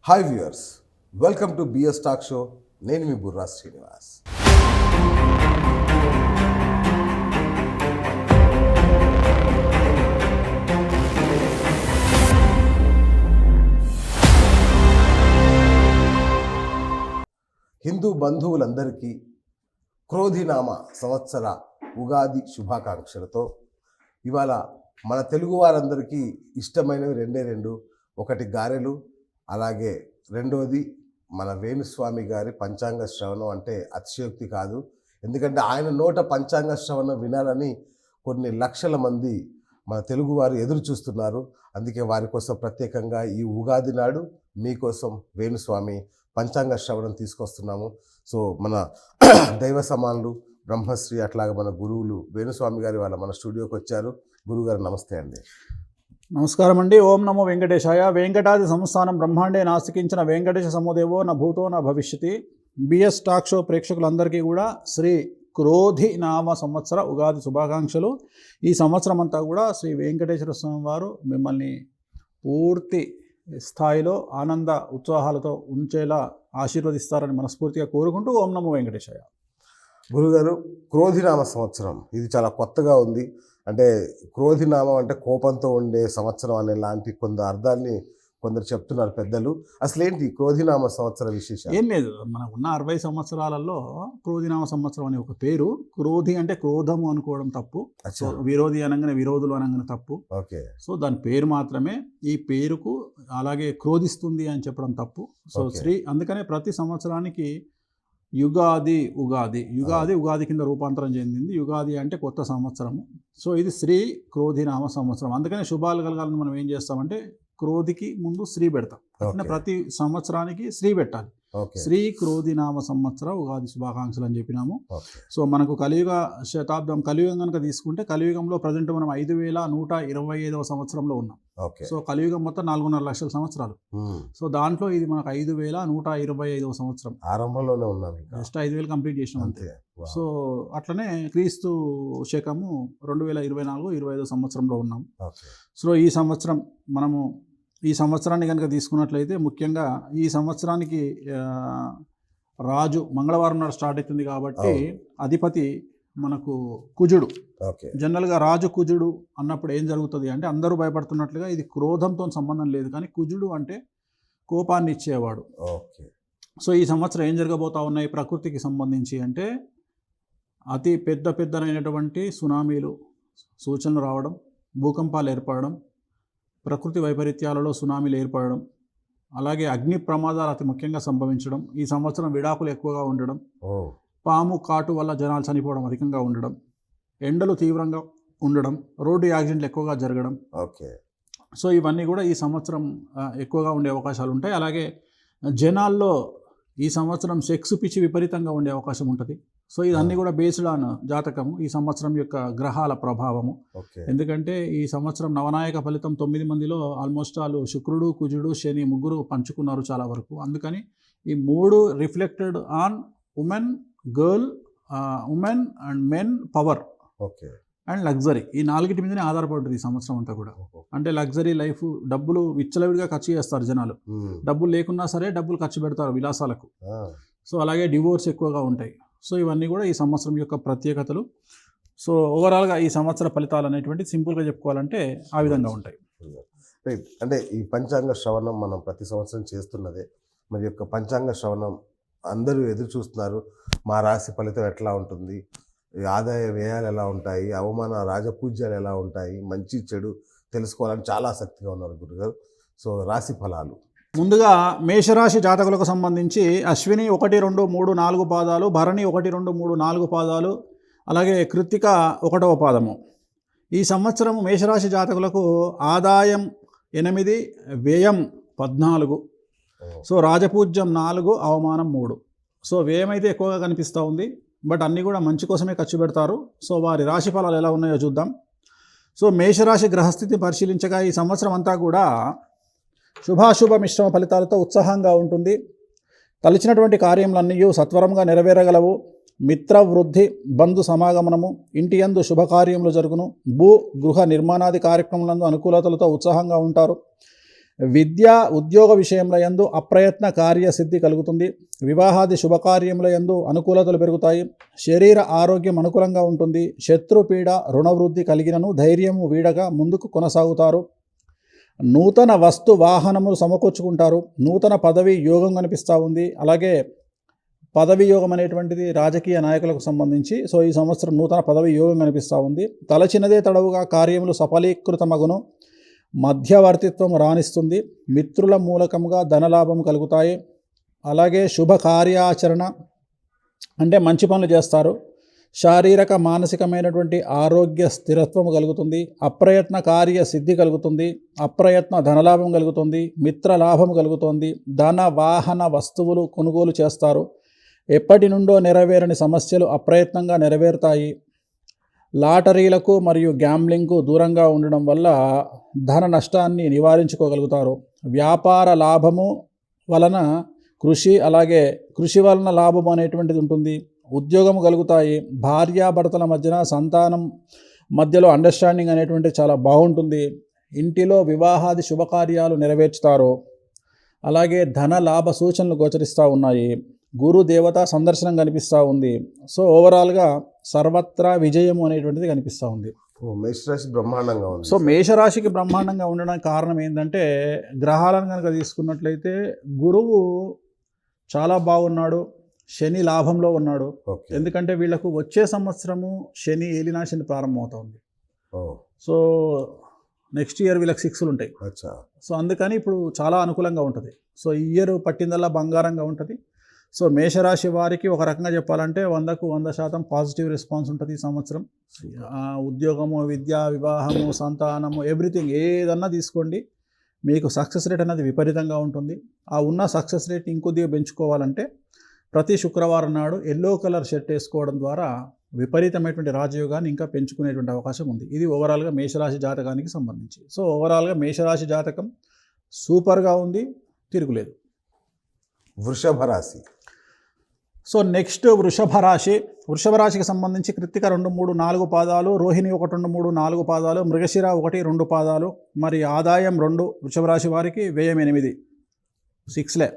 Hi viewers, welcome to BS talk show. నేను మీ బుర్రా శ్రీనివాస్. హిందూ బంధువులందరికీ క్రోధినామ సంవత్సర ఉగాది శుభాకాంక్షలతో ఇవాళ మన తెలుగు వారందరికీ ఇష్టమైనవి రెండు. ఒకటి గారెలు, అలాగే రెండోది మన వేణుస్వామి గారి పంచాంగ శ్రవణం. అంటే అతిశయోక్తి కాదు, ఎందుకంటే ఆయన నోట పంచాంగ శ్రవణం వినాలని కొన్ని లక్షల మంది మన తెలుగువారు ఎదురు చూస్తున్నారు. అందుకే వారి కోసం ప్రత్యేకంగా ఈ ఉగాది నాడు మీకోసం వేణుస్వామి పంచాంగ శ్రవణం తీసుకొస్తున్నాము. సో మన దైవ సమానులు బ్రహ్మశ్రీ అట్లాగే మన గురువులు వేణుస్వామి గారి వాళ్ళ మన స్టూడియోకి వచ్చారు. గురువుగారు నమస్తే అండి. నమస్కారం అండి. ఓం నమో వెంకటేశాయ. వెంకటాది సంస్థానం బ్రహ్మాండే నాస్తికించిన వెంకటేశ సముదేవో నా భూతో నా భవిష్యతి. బిఎస్ టాక్ షో ప్రేక్షకులందరికీ కూడా శ్రీ క్రోధి నామ సంవత్సర ఉగాది శుభాకాంక్షలు. ఈ సంవత్సరం అంతా కూడా శ్రీ వెంకటేశ్వర స్వామి వారు మిమ్మల్ని పూర్తి స్థాయిలో ఆనంద ఉత్సాహాలతో ఉంచేలా ఆశీర్వదిస్తారని మనస్ఫూర్తిగా కోరుకుంటూ ఓం నమో వెంకటేశాయ. గురుగారు, క్రోధినామ సంవత్సరం ఇది చాలా కొత్తగా ఉంది. అంటే క్రోధినామం అంటే కోపంతో ఉండే సంవత్సరం అనే లాంటి కొంత అర్థాన్ని కొందరు చెప్తున్నారు పెద్దలు. అసలు ఏంటి క్రోధినామ సంవత్సర విశేషం? ఏం లేదు, మనకు ఉన్న 60 సంవత్సరాలలో క్రోధినామ సంవత్సరం అనే ఒక పేరు. క్రోధి అంటే క్రోధము అనుకోవడం తప్పు, విరోధి అనగానే విరోధులు అనగానే తప్పు. ఓకే, సో దాని పేరు మాత్రమే. ఈ పేరుకు అలాగే క్రోధిస్తుంది అని చెప్పడం తప్పు. సో అందుకనే ప్రతి సంవత్సరానికి యుగాది ఉగాది కింద రూపాంతరం చెందింది. యుగాది అంటే కొత్త సంవత్సరము. సో ఇది శ్రీ క్రోధినామ సంవత్సరం. అందుకనే శుభాలు కలగాలని మనం ఏం చేస్తామంటే క్రోధికి ముందు శ్రీ పెడతాం. అంటే ప్రతి సంవత్సరానికి శ్రీ పెట్టాలి. శ్రీ క్రోధినామ సంవత్సర ఉగాది శుభాకాంక్షలు అని చెప్పినాము. సో మనకు కలియుగ శతాబ్దం, కలియుగం కనుక తీసుకుంటే కలియుగంలో ప్రజెంట్ మనం 5125వ సంవత్సరంలో ఉన్నాం. సో కలియుగం మొత్తం 4.5 లక్షల సంవత్సరాలు. సో దాంట్లో ఇది మనకు 5125వ సంవత్సరం. ఆరంభంలోనే ఉన్నాం, జస్ట్ 5000 కంప్లీట్ చేసినాం అంతే. సో అట్లనే క్రీస్తు శకము 2024-25వ సంవత్సరంలో ఉన్నాం. సో ఈ సంవత్సరం మనము ఈ సంవత్సరాన్ని కనుక తీసుకున్నట్లయితే ముఖ్యంగా ఈ సంవత్సరానికి రాజు మంగళవారం నాడు స్టార్ట్ అవుతుంది కాబట్టి అధిపతి మనకు కుజుడు. జనరల్గా రాజు కుజుడు అన్నప్పుడు ఏం జరుగుతుంది అంటే అందరూ భయపడుతున్నట్లుగా ఇది క్రోధంతో సంబంధం లేదు, కానీ కుజుడు అంటే కోపాన్ని ఇచ్చేవాడు. సో ఈ సంవత్సరం ఏం జరగబోతా ఉన్నాయి ప్రకృతికి సంబంధించి అంటే అతి పెద్దనైనటువంటి సునామీలు సూచనలు రావడం, భూకంపాలు ఏర్పడడం, ప్రకృతి వైపరీత్యాలలో సునామీలు ఏర్పడడం, అలాగే అగ్ని ప్రమాదాలు అతి ముఖ్యంగా సంభవించడం, ఈ సంవత్సరం విడాకులు ఎక్కువగా ఉండడం, పాము కాటు వల్ల జనాలు చనిపోవడం అధికంగా ఉండడం, ఎండలు తీవ్రంగా ఉండడం, రోడ్డు యాక్సిడెంట్లు ఎక్కువగా జరగడం. సో ఇవన్నీ కూడా ఈ సంవత్సరం ఎక్కువగా ఉండే అవకాశాలు ఉంటాయి. అలాగే జనాల్లో ఈ సంవత్సరం సెక్స్ పిచ్చి విపరీతంగా ఉండే అవకాశం ఉంటుంది. సో ఇదన్నీ కూడా బేస్డ్ ఆన్ జాతకము, ఈ సంవత్సరం యొక్క గ్రహాల ప్రభావము. ఎందుకంటే ఈ సంవత్సరం నవనాయక ఫలితం 9 మందిలో ఆల్మోస్ట్ ఆల్ శుక్రుడు, కుజుడు, శని ముగ్గురు పంచుకున్నారు చాలా వరకు. అందుకని ఈ 3 reflected on women and men power and luxury. ఈ 4 మీదనే ఆధారపడుతుంది ఈ సంవత్సరం అంతా కూడా. అంటే లగ్జరీ లైఫ్, డబ్బులు విచ్చలవిడిగా ఖర్చు చేస్తారు జనాలు. డబ్బులు లేకున్నా సరే డబ్బులు ఖర్చు పెడతారు విలాసాలకు. సో అలాగే డివోర్స్ ఎక్కువగా ఉంటాయి. సో ఇవన్నీ కూడా ఈ సంవత్సరం యొక్క ప్రత్యేకతలు. సో ఓవరాల్గా ఈ సంవత్సర ఫలితాలు అనేటువంటి సింపుల్గా చెప్పుకోవాలంటే ఆ విధంగా ఉంటాయి. అంటే ఈ పంచాంగ శ్రవణం మనం ప్రతి సంవత్సరం చేస్తున్నదే. మరి యొక్క పంచాంగ శ్రవణం అందరూ ఎదురు చూస్తున్నారు. మా రాశి ఫలితం ఎట్లా ఉంటుంది, ఆదాయ వ్యయాలు ఎలా ఉంటాయి, అవమాన రాజపూజ్యాలు ఎలా ఉంటాయి, మంచి చెడు తెలుసుకోవాలని చాలా ఆసక్తిగా ఉన్నారు గురుగారు. సో రాశి ఫలాలు ముందుగా మేషరాశి జాతకులకు సంబంధించి అశ్విని 1, 2, 3, 4 పాదాలు, భరణి 1, 2, 3, 4 పాదాలు, అలాగే కృత్తిక 1వ పాదము. ఈ సంవత్సరం మేషరాశి జాతకులకు ఆదాయం 8, వ్యయం 14. సో రాజపూజ్యం 4, అవమానం 3. సో వ్యయం అయితే ఎక్కువగా కనిపిస్తూ ఉంది, బట్ అన్నీ కూడా మంచి కోసమే ఖర్చు పెడతారు. సో వారి రాశి ఫలాలు ఎలా ఉన్నాయో చూద్దాం. సో మేషరాశి గ్రహస్థితిని పరిశీలించగా ఈ సంవత్సరం అంతా కూడా శుభాశుభ మిశ్రమ ఫలితాలతో ఉత్సాహంగా ఉంటుంది. తలచినటువంటి కార్యములన్నీ సత్వరంగా నెరవేరగలవు. మిత్ర వృద్ధి, బంధు సమాగమనము, ఇంటి యందు శుభకార్యములు జరుగును. భూ గృహ నిర్మాణాది కార్యక్రమాలందు అనుకూలతలతో ఉత్సాహంగా ఉంటారు. విద్య ఉద్యోగ విషయంలో యందు అప్రయత్న కార్యసిద్ధి కలుగుతుంది. వివాహాది శుభకార్యముల యందు అనుకూలతలు పెరుగుతాయి. శరీర ఆరోగ్యం అనుకూలంగా ఉంటుంది. శత్రుపీడ రుణవృద్ధి కలిగినను ధైర్యము వీడగా ముందుకు కొనసాగుతారు. నూతన వస్తు వాహనములు సమకూర్చుకుంటారు. నూతన పదవి యోగం కనిపిస్తూ ఉంది. అలాగే పదవి యోగం అనేటువంటిది రాజకీయ నాయకులకు సంబంధించి. సో ఈ సంవత్సరం నూతన పదవి యోగం కనిపిస్తూ ఉంది. తలచినదే తడవుగా కార్యములు సఫలీకృతమగును. మధ్యవర్తిత్వం రాణిస్తుంది. మిత్రుల మూలకంగా ధనలాభం కలుగుతాయి. అలాగే శుభ కార్యాచరణ అంటే మంచి పనులు చేస్తారు. శారీరక మానసికమైనటువంటి ఆరోగ్య స్థిరత్వం కలుగుతుంది. అప్రయత్న కార్య సిద్ధి కలుగుతుంది. అప్రయత్న ధనలాభం కలుగుతుంది. మిత్ర లాభం కలుగుతుంది. ధన వాహన వస్తువులు కొనుగోలు చేస్తారు. ఎప్పటి నుండో నెరవేరని సమస్యలు అప్రయత్నంగా నెరవేరుతాయి. లాటరీలకు మరియు గ్యాంబ్లింగ్కు దూరంగా ఉండడం వల్ల ధన నష్టాన్ని నివారించుకోగలుగుతారు. వ్యాపార లాభము వలన కృషి, అలాగే కృషి వలన లాభం అనేటువంటిది ఉంటుంది. ఉద్యోగం కలుగుతాయి. భార్యాభర్తల మధ్యన సంతానం మధ్యలో అండర్స్టాండింగ్ అనేటువంటిది చాలా బాగుంటుంది. ఇంటిలో వివాహాది శుభకార్యాలు నెరవేర్చుతారు. అలాగే ధన లాభ సూచనలు గోచరిస్తూ ఉన్నాయి. గురు దేవత సందర్శనం కనిపిస్తూ ఉంది. సో ఓవరాల్గా సర్వత్రా విజయము అనేటువంటిది కనిపిస్తూ ఉంది. మేషరాశి బ్రహ్మాండంగా ఉంది. సో మేషరాశికి బ్రహ్మాండంగా ఉండడానికి కారణం ఏంటంటే, గ్రహాలను కనుక తీసుకున్నట్లయితే గురువు చాలా బాగున్నాడు. శని లాభంలో ఉన్నాడు. ఎందుకంటే వీళ్ళకు వచ్చే సంవత్సరము శని ఏలినాశని ప్రారంభమవుతుంది. సో నెక్స్ట్ ఇయర్ వీళ్ళకి 6లు ఉంటాయి. సో అందుకని ఇప్పుడు చాలా అనుకూలంగా ఉంటుంది. సో ఈ ఇయర్ పట్టిందల్లా బంగారంగా ఉంటుంది. సో మేషరాశి వారికి ఒక రకంగా చెప్పాలంటే 100కు 100% పాజిటివ్ రెస్పాన్స్ ఉంటుంది ఈ సంవత్సరం. ఉద్యోగము, విద్య, వివాహము, సంతానము, ఎవ్రీథింగ్ ఏదన్నా తీసుకోండి, మీకు సక్సెస్ రేట్ అనేది విపరీతంగా ఉంటుంది. ఆ ఉన్న సక్సెస్ రేట్ ఇంకొద్దిగా పెంచుకోవాలంటే ప్రతి శుక్రవారం నాడు ఎల్లో కలర్ షర్ట్ వేసుకోవడం ద్వారా విపరీతమైనటువంటి రాజయోగాన్ని ఇంకా పెంచుకునేటువంటి అవకాశం ఉంది. ఇది ఓవరాల్గా మేషరాశి జాతకానికి సంబంధించి. సో ఓవరాల్గా మేషరాశి జాతకం సూపర్గా ఉంది, తిరుగులేదు. వృషభ రాశి. సో నెక్స్ట్ వృషభ రాశి. వృషభ రాశికి సంబంధించి కృత్తిక 2, 3, 4 పాదాలు, రోహిణి 1, 2, 3, 4 పాదాలు, మృగశిర 1, 2 పాదాలు, మరి ఆదాయం 2 వృషభ రాశి వారికి, వ్యయం 8, 6లే,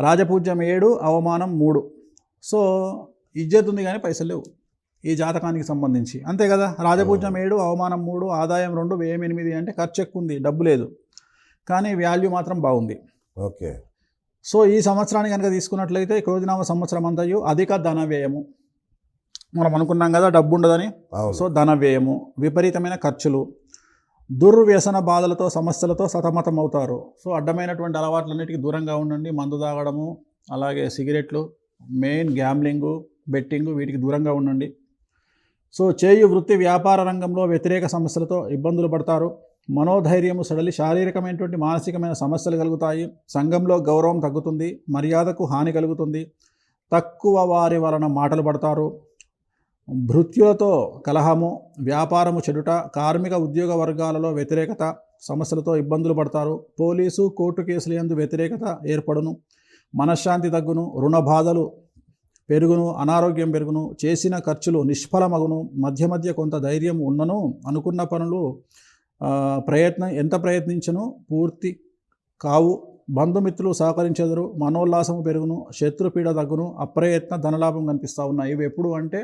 రాజపూజ్యం 7, అవమానం 3. సో ఇజ్జత్ ఉంది కానీ పైసలు లేవు ఈ జాతకానికి సంబంధించి, అంతే కదా. రాజపూజ్యం 7, అవమానం 3, ఆదాయం 2, వ్యయం 8 అంటే ఖర్చు ఎక్కువ ఉంది, డబ్బు లేదు, కానీ వాల్యూ మాత్రం బాగుంది. ఓకే. సో ఈ సంవత్సరాన్ని కనుక తీసుకున్నట్లయితే క్రోధినామ సంవత్సరం అంతయు అధిక ధన వ్యయము. మనం అనుకున్నాం కదా డబ్బు ఉండదని. సో ధన వ్యయము, విపరీతమైన ఖర్చులు, దుర్వ్యసన బాధలతో సమస్యలతో సతమతం అవుతారు. సో అడ్డమైనటువంటి అలవాట్లన్నిటికీ దూరంగా ఉండండి. మందు తాగడము, అలాగే సిగరెట్లు, మెయిన్ గ్యాంబ్లింగు, బెట్టింగు, వీటికి దూరంగా ఉండండి. సో చేయు వృత్తి వ్యాపార రంగంలో వ్యతిరేక సమస్యలతో ఇబ్బందులు పడతారు. మనోధైర్యము సడలి శారీరకమైనటువంటి మానసికమైన సమస్యలు కలుగుతాయి. సంఘంలో గౌరవం తగ్గుతుంది. మర్యాదకు హాని కలుగుతుంది. తక్కువ వారి వలన మాటలు పడతారు. భృత్యులతో కలహము, వ్యాపారము చెడుట, కార్మిక ఉద్యోగ వర్గాలలో వ్యతిరేకత సమస్యలతో ఇబ్బందులు పడతారు. పోలీసు కోర్టు కేసుల యందు వ్యతిరేకత ఏర్పడును. మనశ్శాంతి తగ్గును. రుణ బాధలు పెరుగును. అనారోగ్యం పెరుగును. చేసిన ఖర్చులు నిష్ఫలమగును. మధ్య మధ్య కొంత ధైర్యం ఉన్నను. అనుకున్న పనులు ఎంత ప్రయత్నించను పూర్తి కావు. బంధుమిత్రులు సహకరించెదరు. మనోల్లాసము పెరుగును. శత్రుపీడ తగ్గును. అప్రయత్న ధనలాభం కనిపిస్తూ ఉన్నాయి. ఇవి ఎప్పుడు అంటే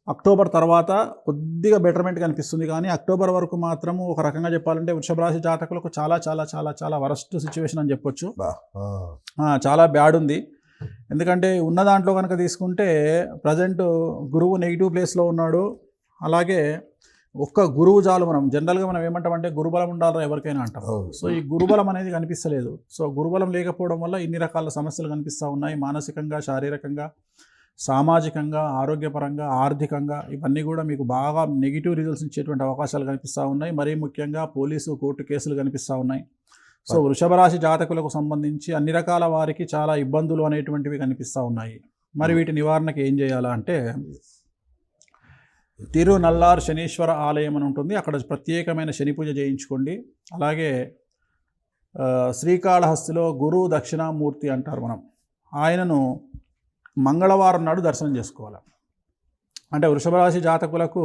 అక్టోబర్ తర్వాత కొద్దిగా బెటర్మెంట్ కనిపిస్తుంది, కానీ అక్టోబర్ వరకు మాత్రము ఒక రకంగా చెప్పాలంటే వృషభ రాశి జాతకులకు చాలా చాలా చాలా చాలా వరస్ట్ సిచ్యువేషన్ అని చెప్పొచ్చు. చాలా బ్యాడ్ ఉంది. ఎందుకంటే ఉన్న దాంట్లో కనుక తీసుకుంటే ప్రజెంట్ గురువు నెగిటివ్ ప్లేస్లో ఉన్నాడు. అలాగే ఒక్క గురువు చాలు. మనం జనరల్గా మనం ఏమంటామంటే గురుబలం ఉండాలి ఎవరికైనా అంటాం. సో ఈ గురుబలం అనేది కనిపిస్తలేదు. సో గురుబలం లేకపోవడం వల్ల ఇన్ని రకాల సమస్యలు కనిపిస్తూ ఉన్నాయి. మానసికంగా, శారీరకంగా, సామాజికంగా, ఆరోగ్యపరంగా, ఆర్థికంగా ఇవన్నీ కూడా మీకు బాగా నెగిటివ్ రిజల్ట్స్ ఇచ్చేటువంటి అవకాశాలు కనిపిస్తూ ఉన్నాయి. మరీ ముఖ్యంగా పోలీసు కోర్టు కేసులు కనిపిస్తూ ఉన్నాయి. సో వృషభ రాశి జాతకులకు సంబంధించి అన్ని రకాల వారికి చాలా ఇబ్బందులు అనేటువంటివి కనిపిస్తూ ఉన్నాయి. మరి వీటి నివారణకు ఏం చేయాలా అంటే, తిరునల్లార్ శనీశ్వర ఆలయం అని ఉంటుంది, అక్కడ ప్రత్యేకమైన శని పూజ చేయించుకోండి. అలాగే శ్రీకాళహస్తిలో గురు దక్షిణామూర్తి అంటారు మనం, ఆయనను మంగళవారం నాడు దర్శనం చేసుకోవాలి. అంటే వృషభ రాశి జాతకులకు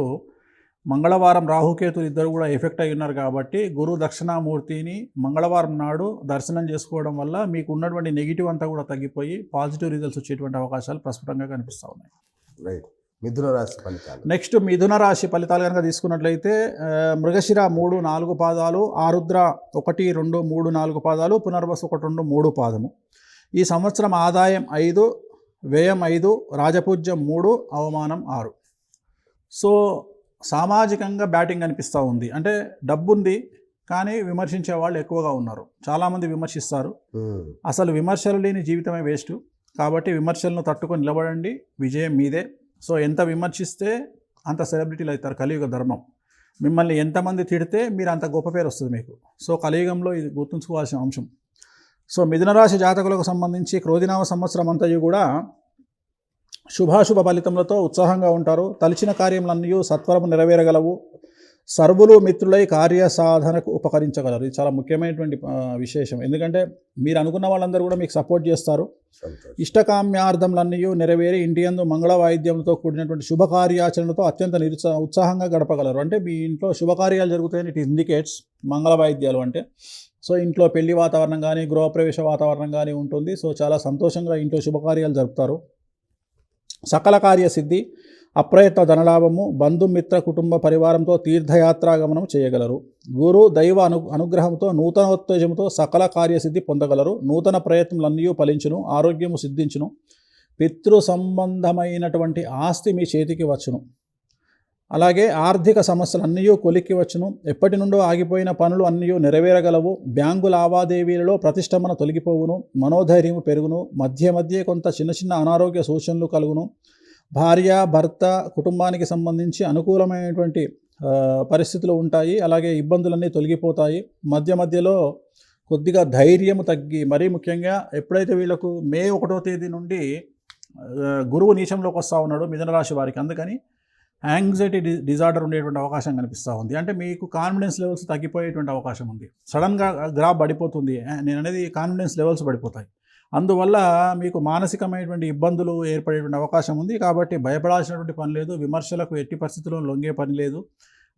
మంగళవారం రాహుకేతులు ఇద్దరు కూడా ఎఫెక్ట్ అయి ఉన్నారు కాబట్టి గురు దక్షిణామూర్తిని మంగళవారం నాడు దర్శనం చేసుకోవడం వల్ల మీకు ఉన్నటువంటి నెగిటివ్ అంతా కూడా తగ్గిపోయి పాజిటివ్ రిజల్ట్స్ వచ్చేటువంటి అవకాశాలు ప్రస్ఫుటంగా కనిపిస్తూ ఉన్నాయి. రైట్. మిథున రాశి ఫలితాలు. నెక్స్ట్ మిథున రాశి ఫలితాలు కనుక తీసుకున్నట్లయితే మృగశిర 3, 4 పాదాలు, ఆరుద్ర 1, 2, 3, 4 పాదాలు, పునర్వసు 1, 2, 3 పాదము. ఈ సంవత్సరం ఆదాయం 5, వ్యయం 5, రాజపూజ్యం 3, అవమానం 6. సో సామాజికంగా బ్యాటింగ్ అనిపిస్తూ ఉంది. అంటే డబ్బు ఉంది కానీ విమర్శించే వాళ్ళు ఎక్కువగా ఉన్నారు. చాలామంది విమర్శిస్తారు. అసలు విమర్శలు లేని జీవితమే వేస్ట్. కాబట్టి విమర్శలను తట్టుకొని నిలబడండి, విజయం మీదే. సో ఎంత విమర్శిస్తే అంత సెలబ్రిటీలు అవుతారు. కలియుగ ధర్మం. మిమ్మల్ని ఎంతమంది తిడితే మీరు అంత గొప్ప పేరు వస్తుంది మీకు. సో కలియుగంలో ఇది గుర్తుంచుకోవాల్సిన అంశం. సో మిథున రాశి జాతకులకు సంబంధించి క్రోధినామ సంవత్సరం అంతయు కూడా శుభాశుభ ఫలితములతో ఉత్సాహంగా ఉంటారు. తలిచిన కార్యములన్నీ సత్వరము నెరవేరగలవు. సర్వులు మిత్రులై కార్యసాధనకు ఉపకరించగలరు. ఇది చాలా ముఖ్యమైనటువంటి విశేషం. ఎందుకంటే మీరు అనుకున్న వాళ్ళందరూ కూడా మీకు సపోర్ట్ చేస్తారు. ఇష్టకామ్యార్థములన్నీ నెరవేరి ఇంటియందు మంగళ వాయిద్యంతో కూడినటువంటి శుభకార్యాచరణతో అత్యంత ఉత్సాహంగా గడపగలరు. అంటే మీ ఇంట్లో శుభకార్యాలు జరుగుతాయని ఇట్ ఇండికేట్స్ మంగళ వాయిద్యాలు అంటే. సో ఇంట్లో పెళ్లి వాతావరణం కానీ గృహప్రవేశ వాతావరణం కానీ ఉంటుంది. సో చాలా సంతోషంగా ఇంట్లో శుభకార్యాలు జరుపుతారు. సకల కార్యసిద్ధి, అప్రయత్న ధనలాభము, బంధుమిత్ర కుటుంబ పరివారంతో తీర్థయాత్రాగమనం చేయగలరు. గురు దైవ అనుగ్రహంతో నూతనోత్తేజంతో సకల కార్యసిద్ధి పొందగలరు. నూతన ప్రయత్నములన్నీ ఫలించును, ఆరోగ్యము సిద్ధించును. పితృ సంబంధమైనటువంటి ఆస్తి మీ చేతికి వచ్చును. అలాగే ఆర్థిక సమస్యలు అన్నీ కొలిక్కి వచ్చును. ఎప్పటి నుండో ఆగిపోయిన పనులు అన్నీ నెరవేరగలవు. బ్యాంకు లావాదేవీలలో ప్రతిష్టంభన తొలగిపోవును. మనోధైర్యము పెరుగును. మధ్య మధ్య కొంత చిన్న చిన్న అనారోగ్య సూచనలు కలుగును. భార్య భర్త కుటుంబానికి సంబంధించి అనుకూలమైనటువంటి పరిస్థితులు ఉంటాయి. అలాగే ఇబ్బందులన్నీ తొలగిపోతాయి. మధ్య మధ్యలో కొద్దిగా ధైర్యము తగ్గి, మరీ ముఖ్యంగా ఎప్పుడైతే వీళ్ళకు మే 1వ తేదీ నుండి గురువు నీచంలోకి వస్తూ ఉన్నాడు మిథున రాశి వారికి, అందుకని యాంగ్జైటీ డిజార్డర్ ఉండేటువంటి అవకాశం కనిపిస్తూ ఉంది. అంటే మీకు కాన్ఫిడెన్స్ లెవెల్స్ తగ్గిపోయేటువంటి అవకాశం ఉంది. సడన్గా గ్రాఫ్ పడిపోతుంది. నేను అనేది కాన్ఫిడెన్స్ లెవెల్స్ పడిపోతాయి. అందువల్ల మీకు మానసికమైనటువంటి ఇబ్బందులు ఏర్పడేటువంటి అవకాశం ఉంది. కాబట్టి భయపడాల్సినటువంటి పని లేదు. విమర్శలకు ఎట్టి పరిస్థితుల్లో లొంగే పని లేదు.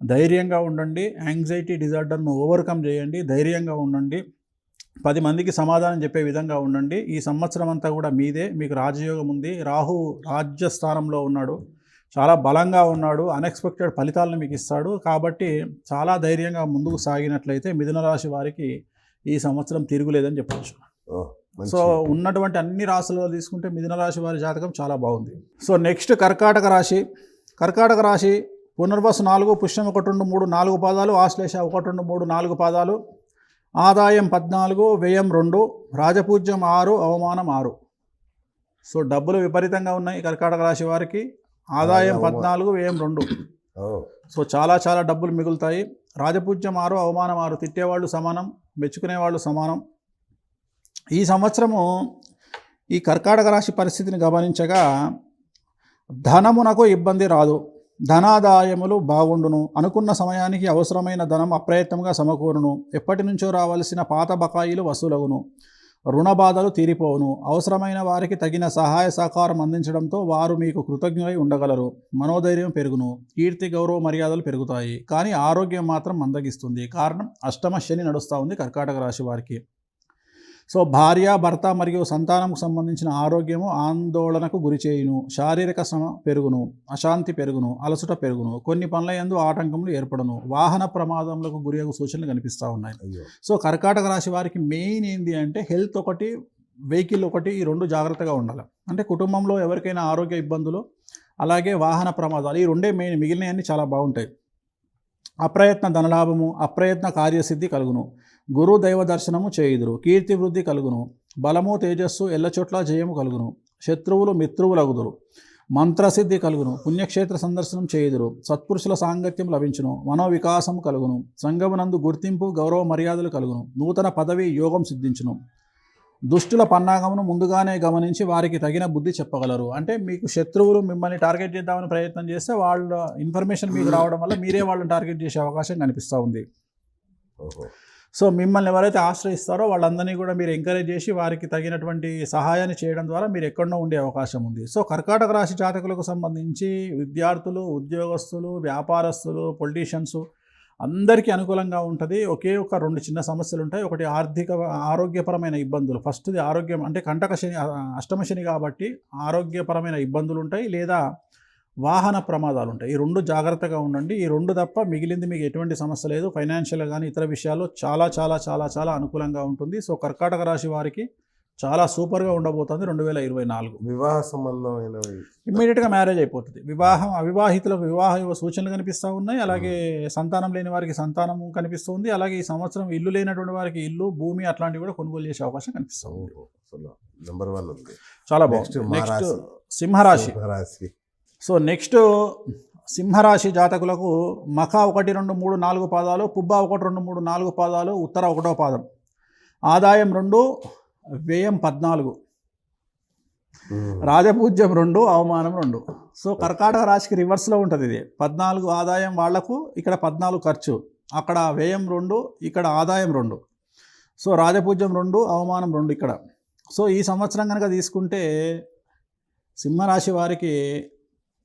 ధైర్యంగా ఉండండి. యాంగ్జైటీ డిజార్డర్ను ఓవర్కమ్ చేయండి. ధైర్యంగా ఉండండి. 10 మందికి సమాధానం చెప్పే విధంగా ఉండండి. ఈ సంవత్సరం అంతా కూడా మీదే. మీకు రాజయోగం ఉంది. రాహు రాజ్యస్థానంలో ఉన్నాడు, చాలా బలంగా ఉన్నాడు. అన్ఎక్స్పెక్టెడ్ ఫలితాలను మీకు ఇస్తాడు. కాబట్టి చాలా ధైర్యంగా ముందుకు సాగినట్లయితే మిథున రాశి వారికి ఈ సంవత్సరం తిరుగులేదని చెప్పవచ్చు. సో ఉన్నటువంటి అన్ని రాశులలో తీసుకుంటే మిథున రాశి వారి జాతకం చాలా బాగుంది. సో నెక్స్ట్ కర్కాటక రాశి. కర్కాటక రాశి పునర్వసు 4, పుష్యం 1, 2, 3, 4 పాదాలు, ఆశ్లేష 1, 2, 3, 4 పాదాలు, ఆదాయం 14, వ్యయం 2, రాజపూజ్యం 6, అవమానం 6. సో డబ్బులు విపరీతంగా ఉన్నాయి కర్కాటక రాశి వారికి. ఆదాయం 14, వ్యయం 2. సో చాలా చాలా డబ్బులు మిగులుతాయి. రాజపూజ్యం 6, అవమానం 6. తిట్టేవాళ్ళు సమానం, మెచ్చుకునేవాళ్ళు సమానం. ఈ సంవత్సరము ఈ కర్కాటక రాశి పరిస్థితిని గమనించగా ధనమునకు ఇబ్బంది రాదు. ధనాదాయములు బాగుండును. అనుకున్న సమయానికి అవసరమైన ధనం అప్రయత్నంగా సమకూరును. ఎప్పటి నుంచో రావాల్సిన పాత బకాయిలు వసూలగును. రుణ బాధలు తీరిపోవును. అవసరమైన వారికి తగిన సహాయ సహకారం అందించడంతో వారు మీకు కృతజ్ఞులై ఉండగలరు. మనోధైర్యం పెరుగును. కీర్తి గౌరవ మర్యాదలు పెరుగుతాయి. కానీ ఆరోగ్యం మాత్రం మందగిస్తుంది. కారణం అష్టమ శని నడుస్తూ ఉంది కర్కాటక రాశి వారికి. సో భార్య భర్త మరియు సంతానంకు సంబంధించిన ఆరోగ్యము ఆందోళనకు గురి చేయును. శారీరక శ్రమ పెరుగును. అశాంతి పెరుగును. అలసట పెరుగును. కొన్ని పనుల యందు ఆటంకములు ఏర్పడును. వాహన ప్రమాదములకు గురియగు సూచనలు కనిపిస్తూ ఉన్నాయి. సో కర్కాటక రాశి వారికి మెయిన్ ఏంటి అంటే హెల్త్ ఒకటి, వెహికల్ ఒకటి, ఈ 2 జాగ్రత్తగా ఉండాలి. అంటే కుటుంబంలో ఎవరికైనా ఆరోగ్య ఇబ్బందులు, అలాగే వాహన ప్రమాదాలు, ఈ 2 మెయిన్. మిగిలినవన్నీ చాలా బాగుంటాయి. అప్రయత్న ధనలాభము, అప్రయత్న కార్యసిద్ధి కలుగును. గురు దైవ దర్శనము చేయుదురు. కీర్తి వృద్ధి కలుగును. బలము తేజస్సు ఎల్లచోట్ల జయము కలుగును. శత్రువులు మిత్రువులగుదురు. మంత్రసిద్ధి కలుగును. పుణ్యక్షేత్ర సందర్శనం చేయుదురు. సత్పురుషుల సాంగత్యం లభించును. మనోవికాసము కలుగును. సంగమునందు గుర్తింపు గౌరవ మర్యాదలు కలుగును. నూతన పదవి యోగం సిద్ధించును. దుష్టుల పన్నాగమును ముందుగానే గమనించి వారికి తగిన బుద్ధి చెప్పగలరు. అంటే మీకు శత్రువులు మిమ్మల్ని టార్గెట్ చేద్దామని ప్రయత్నం చేస్తే వాళ్ళ ఇన్ఫర్మేషన్ మీకు రావడం వల్ల మీరే వాళ్ళని టార్గెట్ చేసే అవకాశం కనిపిస్తూ ఉంది. సో మిమ్మల్ని ఎవరైతే ఆశ్రయిస్తారో వాళ్ళందరినీ కూడా మీరు ఎంకరేజ్ చేసి వారికి తగినటువంటి సహాయాన్ని చేయడం ద్వారా మీరు ఎక్కడో ఉండే అవకాశం ఉంది. సో కర్కాటక రాశి జాతకులకు సంబంధించి విద్యార్థులు, ఉద్యోగస్తులు, వ్యాపారస్తులు, పొలిటీషియన్స్ అందరికీ అనుకూలంగా ఉంటుంది. ఒకే ఒక 2 చిన్న సమస్యలు ఉంటాయి. ఒకటి ఆరోగ్యపరమైన ఇబ్బందులు. ఫస్ట్ది ఆరోగ్యం, అంటే కంటక శని, అష్టమ శని కాబట్టి ఆరోగ్యపరమైన ఇబ్బందులు ఉంటాయి, లేదా వాహన ప్రమాదాలు ఉంటాయి. ఈ 2 జాగ్రత్తగా ఉండండి. ఈ 2 తప్ప మిగిలింది మీకు ఎటువంటి సమస్య లేదు. ఫైనాన్షియల్గా కానీ ఇతర విషయాల్లో చాలా చాలా చాలా చాలా అనుకూలంగా ఉంటుంది. సో కర్కాటక రాశి వారికి చాలా సూపర్గా ఉండబోతుంది 2024. వివాహ సంబంధమైన ఇమ్మీడియట్గా మ్యారేజ్ అయిపోతుంది. అవివాహితులకు వివాహ సూచనలు కనిపిస్తూ ఉన్నాయి. అలాగే సంతానం లేని వారికి సంతానం కనిపిస్తుంది. అలాగే ఈ సంవత్సరం ఇల్లు లేనటువంటి వారికి ఇల్లు, భూమి అట్లాంటివి కూడా కొనుగోలు చేసే అవకాశం కనిపిస్తుంది. నెంబర్ 1 ఉంది. చాలా బాగుంది. నెక్స్ట్ సింహరాశి. సో నెక్స్ట్ సింహరాశి జాతకులకు మఖ 1, 2, 3, 4 పాదాలు, పుబ్బ 1, 2, 3, 4 పాదాలు, ఉత్తర 1వ పాదం, ఆదాయం 2, వ్యయం 14, రాజపూజ్యం 2, అవమానం 2. సో కర్కాటక రాశికి రివర్స్లో ఉంటుంది. ఇది 14 ఆదాయం వాళ్లకు, ఇక్కడ 14 ఖర్చు, అక్కడ వ్యయం 2, ఇక్కడ ఆదాయం 2. సో రాజపూజ్యం 2, అవమానం 2 ఇక్కడ. సో ఈ సంవత్సరం కనుక తీసుకుంటే సింహరాశి వారికి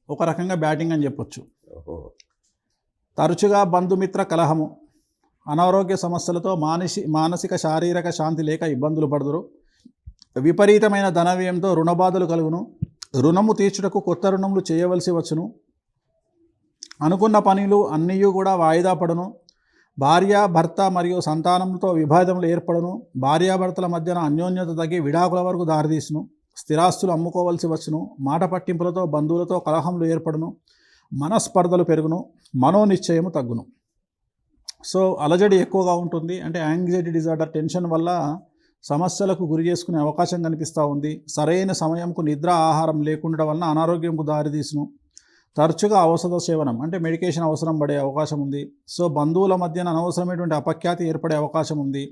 ఒక రకంగా బ్యాటింగ్ అని చెప్పొచ్చు. తరచుగా బంధుమిత్ర కలహము, అనారోగ్య సమస్యలతో మానసిక శారీరక శాంతి లేక ఇబ్బందులు పడుదురు. విపరీతమైన ధన వ్యయంతో రుణబాధలు కలుగును. రుణము తీర్చుటకు కొత్త రుణములు చేయవలసి వచ్చును. అనుకున్న పనులు అన్నీ కూడా వాయిదా పడును. భార్య, భర్త మరియు సంతానంతో విభేదములు ఏర్పడును. భార్యాభర్తల మధ్యన అన్యోన్యత తగ్గి విడాకుల వరకు దారితీసును. స్థిరాస్తులు అమ్ముకోవలసి వచ్చును. మాట పట్టింపులతో బంధువులతో కలహములు ఏర్పడును. మనస్పర్ధలు పెరుగును. మనోనిశ్చయము తగ్గును. సో అలజడి ఎక్కువగా ఉంటుంది. అంటే యాంగ్జైటీ డిజార్డర్, టెన్షన్ వల్ల సమస్యలకు గురి చేసుకునే అవకాశం కనిపిస్తూ ఉంది. సరైన సమయంకు నిద్ర, ఆహారం లేకుండా వలన అనారోగ్యంకు దారితీసును. తరచుగా ఔషధ సేవనం, అంటే మెడికేషన్ అవసరం పడే అవకాశం ఉంది. సో బంధువుల మధ్యన అనవసరమైనటువంటి అపఖ్యాతి ఏర్పడే అవకాశం ఉంది.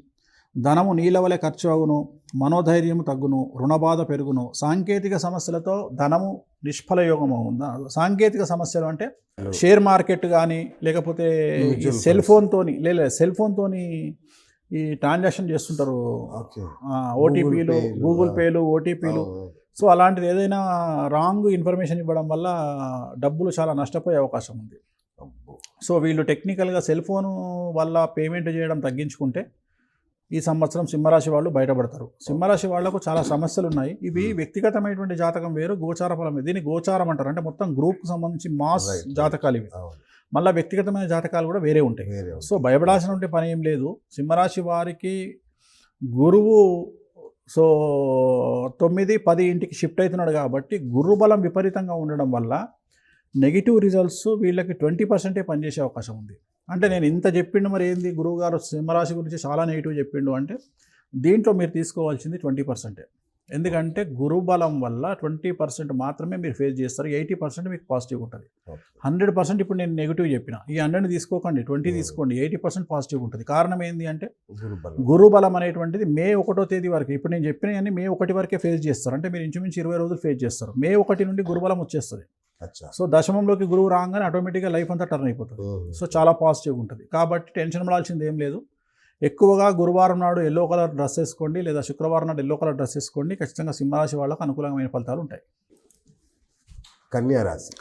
ధనము నీలవలే ఖర్చు అగును. మనోధైర్యము తగ్గును. రుణబాధ పెరుగును. సాంకేతిక సమస్యలతో ధనము నిష్ఫల యోగం అవును. సాంకేతిక సమస్యలు అంటే షేర్ మార్కెట్ కానీ, లేకపోతే సెల్ ఫోన్తోని ఈ ట్రాన్సాక్షన్ చేస్తుంటారు. ఓటీపీలు, గూగుల్ పేలు, ఓటీపీలు. సో అలాంటిది ఏదైనా రాంగ్ ఇన్ఫర్మేషన్ ఇవ్వడం వల్ల డబ్బులు చాలా నష్టపోయే అవకాశం ఉంది. సో వీళ్ళు టెక్నికల్గా సెల్ ఫోను వల్ల పేమెంట్ చేయడం తగ్గించుకుంటే ఈ సంవత్సరం సింహరాశి వాళ్ళు బయటపడతారు. సింహరాశి వాళ్లకు చాలా సమస్యలు ఉన్నాయి. ఇవి వ్యక్తిగతమైనటువంటి జాతకం వేరు, గోచార ఫలం వేరు. దీన్ని గోచారం అంటారు. అంటే మొత్తం గ్రూప్కి సంబంధించి మాస్ జాతకాలు ఇవి. మళ్ళీ వ్యక్తిగతమైన జాతకాలు కూడా వేరే ఉంటాయి. సో భయపడాల్సిన పని ఏం లేదు. సింహరాశి వారికి గురువు సో 9, 10 ఇంటికి షిఫ్ట్ అవుతున్నాడు కాబట్టి గురుబలం విపరీతంగా ఉండడం వల్ల నెగిటివ్ రిజల్ట్స్ వీళ్ళకి 20% పనిచేసే అవకాశం ఉంది. అంటే నేను ఇంత చెప్పిండు, మరి ఏంది గురువుగారు సింహరాశి గురించి చాలా నెగిటివ్ చెప్పిండు అంటే దీంట్లో మీరు తీసుకోవాల్సింది 20%. ఎందుకంటే గురుబలం వల్ల 20% మాత్రమే మీరు ఫేస్ చేస్తారు. 80% మీకు పాజిటివ్ ఉంటుంది. 100% ఇప్పుడు నేను నెగిటివ్ చెప్పిన, ఈ 100 తీసుకోకండి, 20 తీసుకోండి, 80% పాజిటివ్ ఉంటుంది. కారణం ఏంటి అంటే గురుబలం అనేటువంటిది మే 1వ తేదీ వరకు, ఇప్పుడు నేను చెప్పినవన్నీ మే 1 వరకే ఫేస్ చేస్తారు. అంటే మీరు ఇంచుమించు 20 రోజులు ఫేస్ చేస్తారు. మే 1 నుండి గురుబలం వచ్చేస్తుంది. సో దశమంలోకి గురువు రాగానే ఆటోమేటిక్గా లైఫ్ అంతా టర్న్ అయిపోతుంది. సో చాలా పాజిటివ్ ఉంటుంది. కాబట్టి టెన్షన్ పడాల్సింది ఏం లేదు. ఎక్కువగా గురువారం నాడు ఎల్లో కలర్ డ్రెస్ వేసుకోండి, లేదా శుక్రవారం నాడు ఎల్లో కలర్ డ్రెస్ వేసుకోండి. ఖచ్చితంగా సింహరాశి వాళ్ళకు అనుకూలమైన ఫలితాలు ఉంటాయి. కన్యారాశి.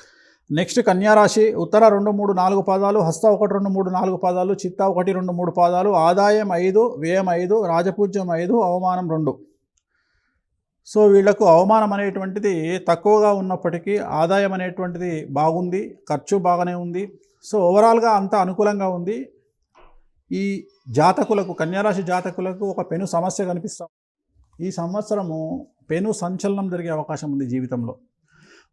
నెక్స్ట్ కన్యారాశి. ఉత్తర 2, 3, 4 పాదాలు, హస్త 1, 2, 3, 4 పాదాలు, చిత్త 1, 2, 3 పాదాలు, ఆదాయం 5, వ్యయం 5, రాజపూజ్యం 5, అవమానం 2. సో వీళ్లకు అవమానం అనేటువంటిది తక్కువగా ఉన్నప్పటికీ ఆదాయం అనేటువంటిది బాగుంది, ఖర్చు బాగానే ఉంది. సో ఓవరాల్గా అంతా అనుకూలంగా ఉంది. ఈ జాతకులకు, కన్యారాశి జాతకులకు ఒక పెను సమస్య కనిపిస్తాం. ఈ సంవత్సరము పెను సంచలనం జరిగే అవకాశం ఉంది జీవితంలో.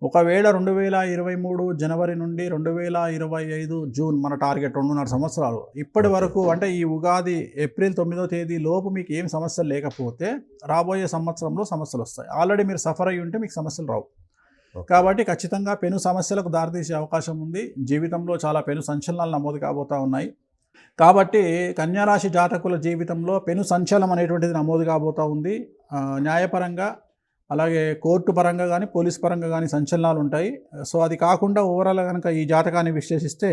ఒకవేళ 2023 జనవరి నుండి 2025 జూన్ మన టార్గెట్ 2.5 సంవత్సరాలు ఇప్పటి వరకు, అంటే ఈ ఉగాది ఏప్రిల్ 9వ తేదీ లోపు మీకు ఏం సమస్యలు లేకపోతే రాబోయే సంవత్సరంలో సమస్యలు వస్తాయి. ఆల్రెడీ మీరు సఫర్ అయ్యి ఉంటే మీకు సమస్యలు రావు. కాబట్టి ఖచ్చితంగా పెను సమస్యలకు దారితీసే అవకాశం ఉంది. జీవితంలో చాలా పెను సంచలనాలు నమోదు కాబోతూ ఉన్నాయి. కాబట్టి కన్యారాశి జాతకుల జీవితంలో పెను సంచలనం అనేటువంటిది నమోదు కాబోతూ ఉంది. న్యాయపరంగా, అలాగే కోర్టు పరంగా కానీ, పోలీస్ పరంగా కానీ సంచలనాలు ఉంటాయి. సో అది కాకుండా ఓవరాల్ కనుక ఈ జాతకాన్ని విశ్లేషిస్తే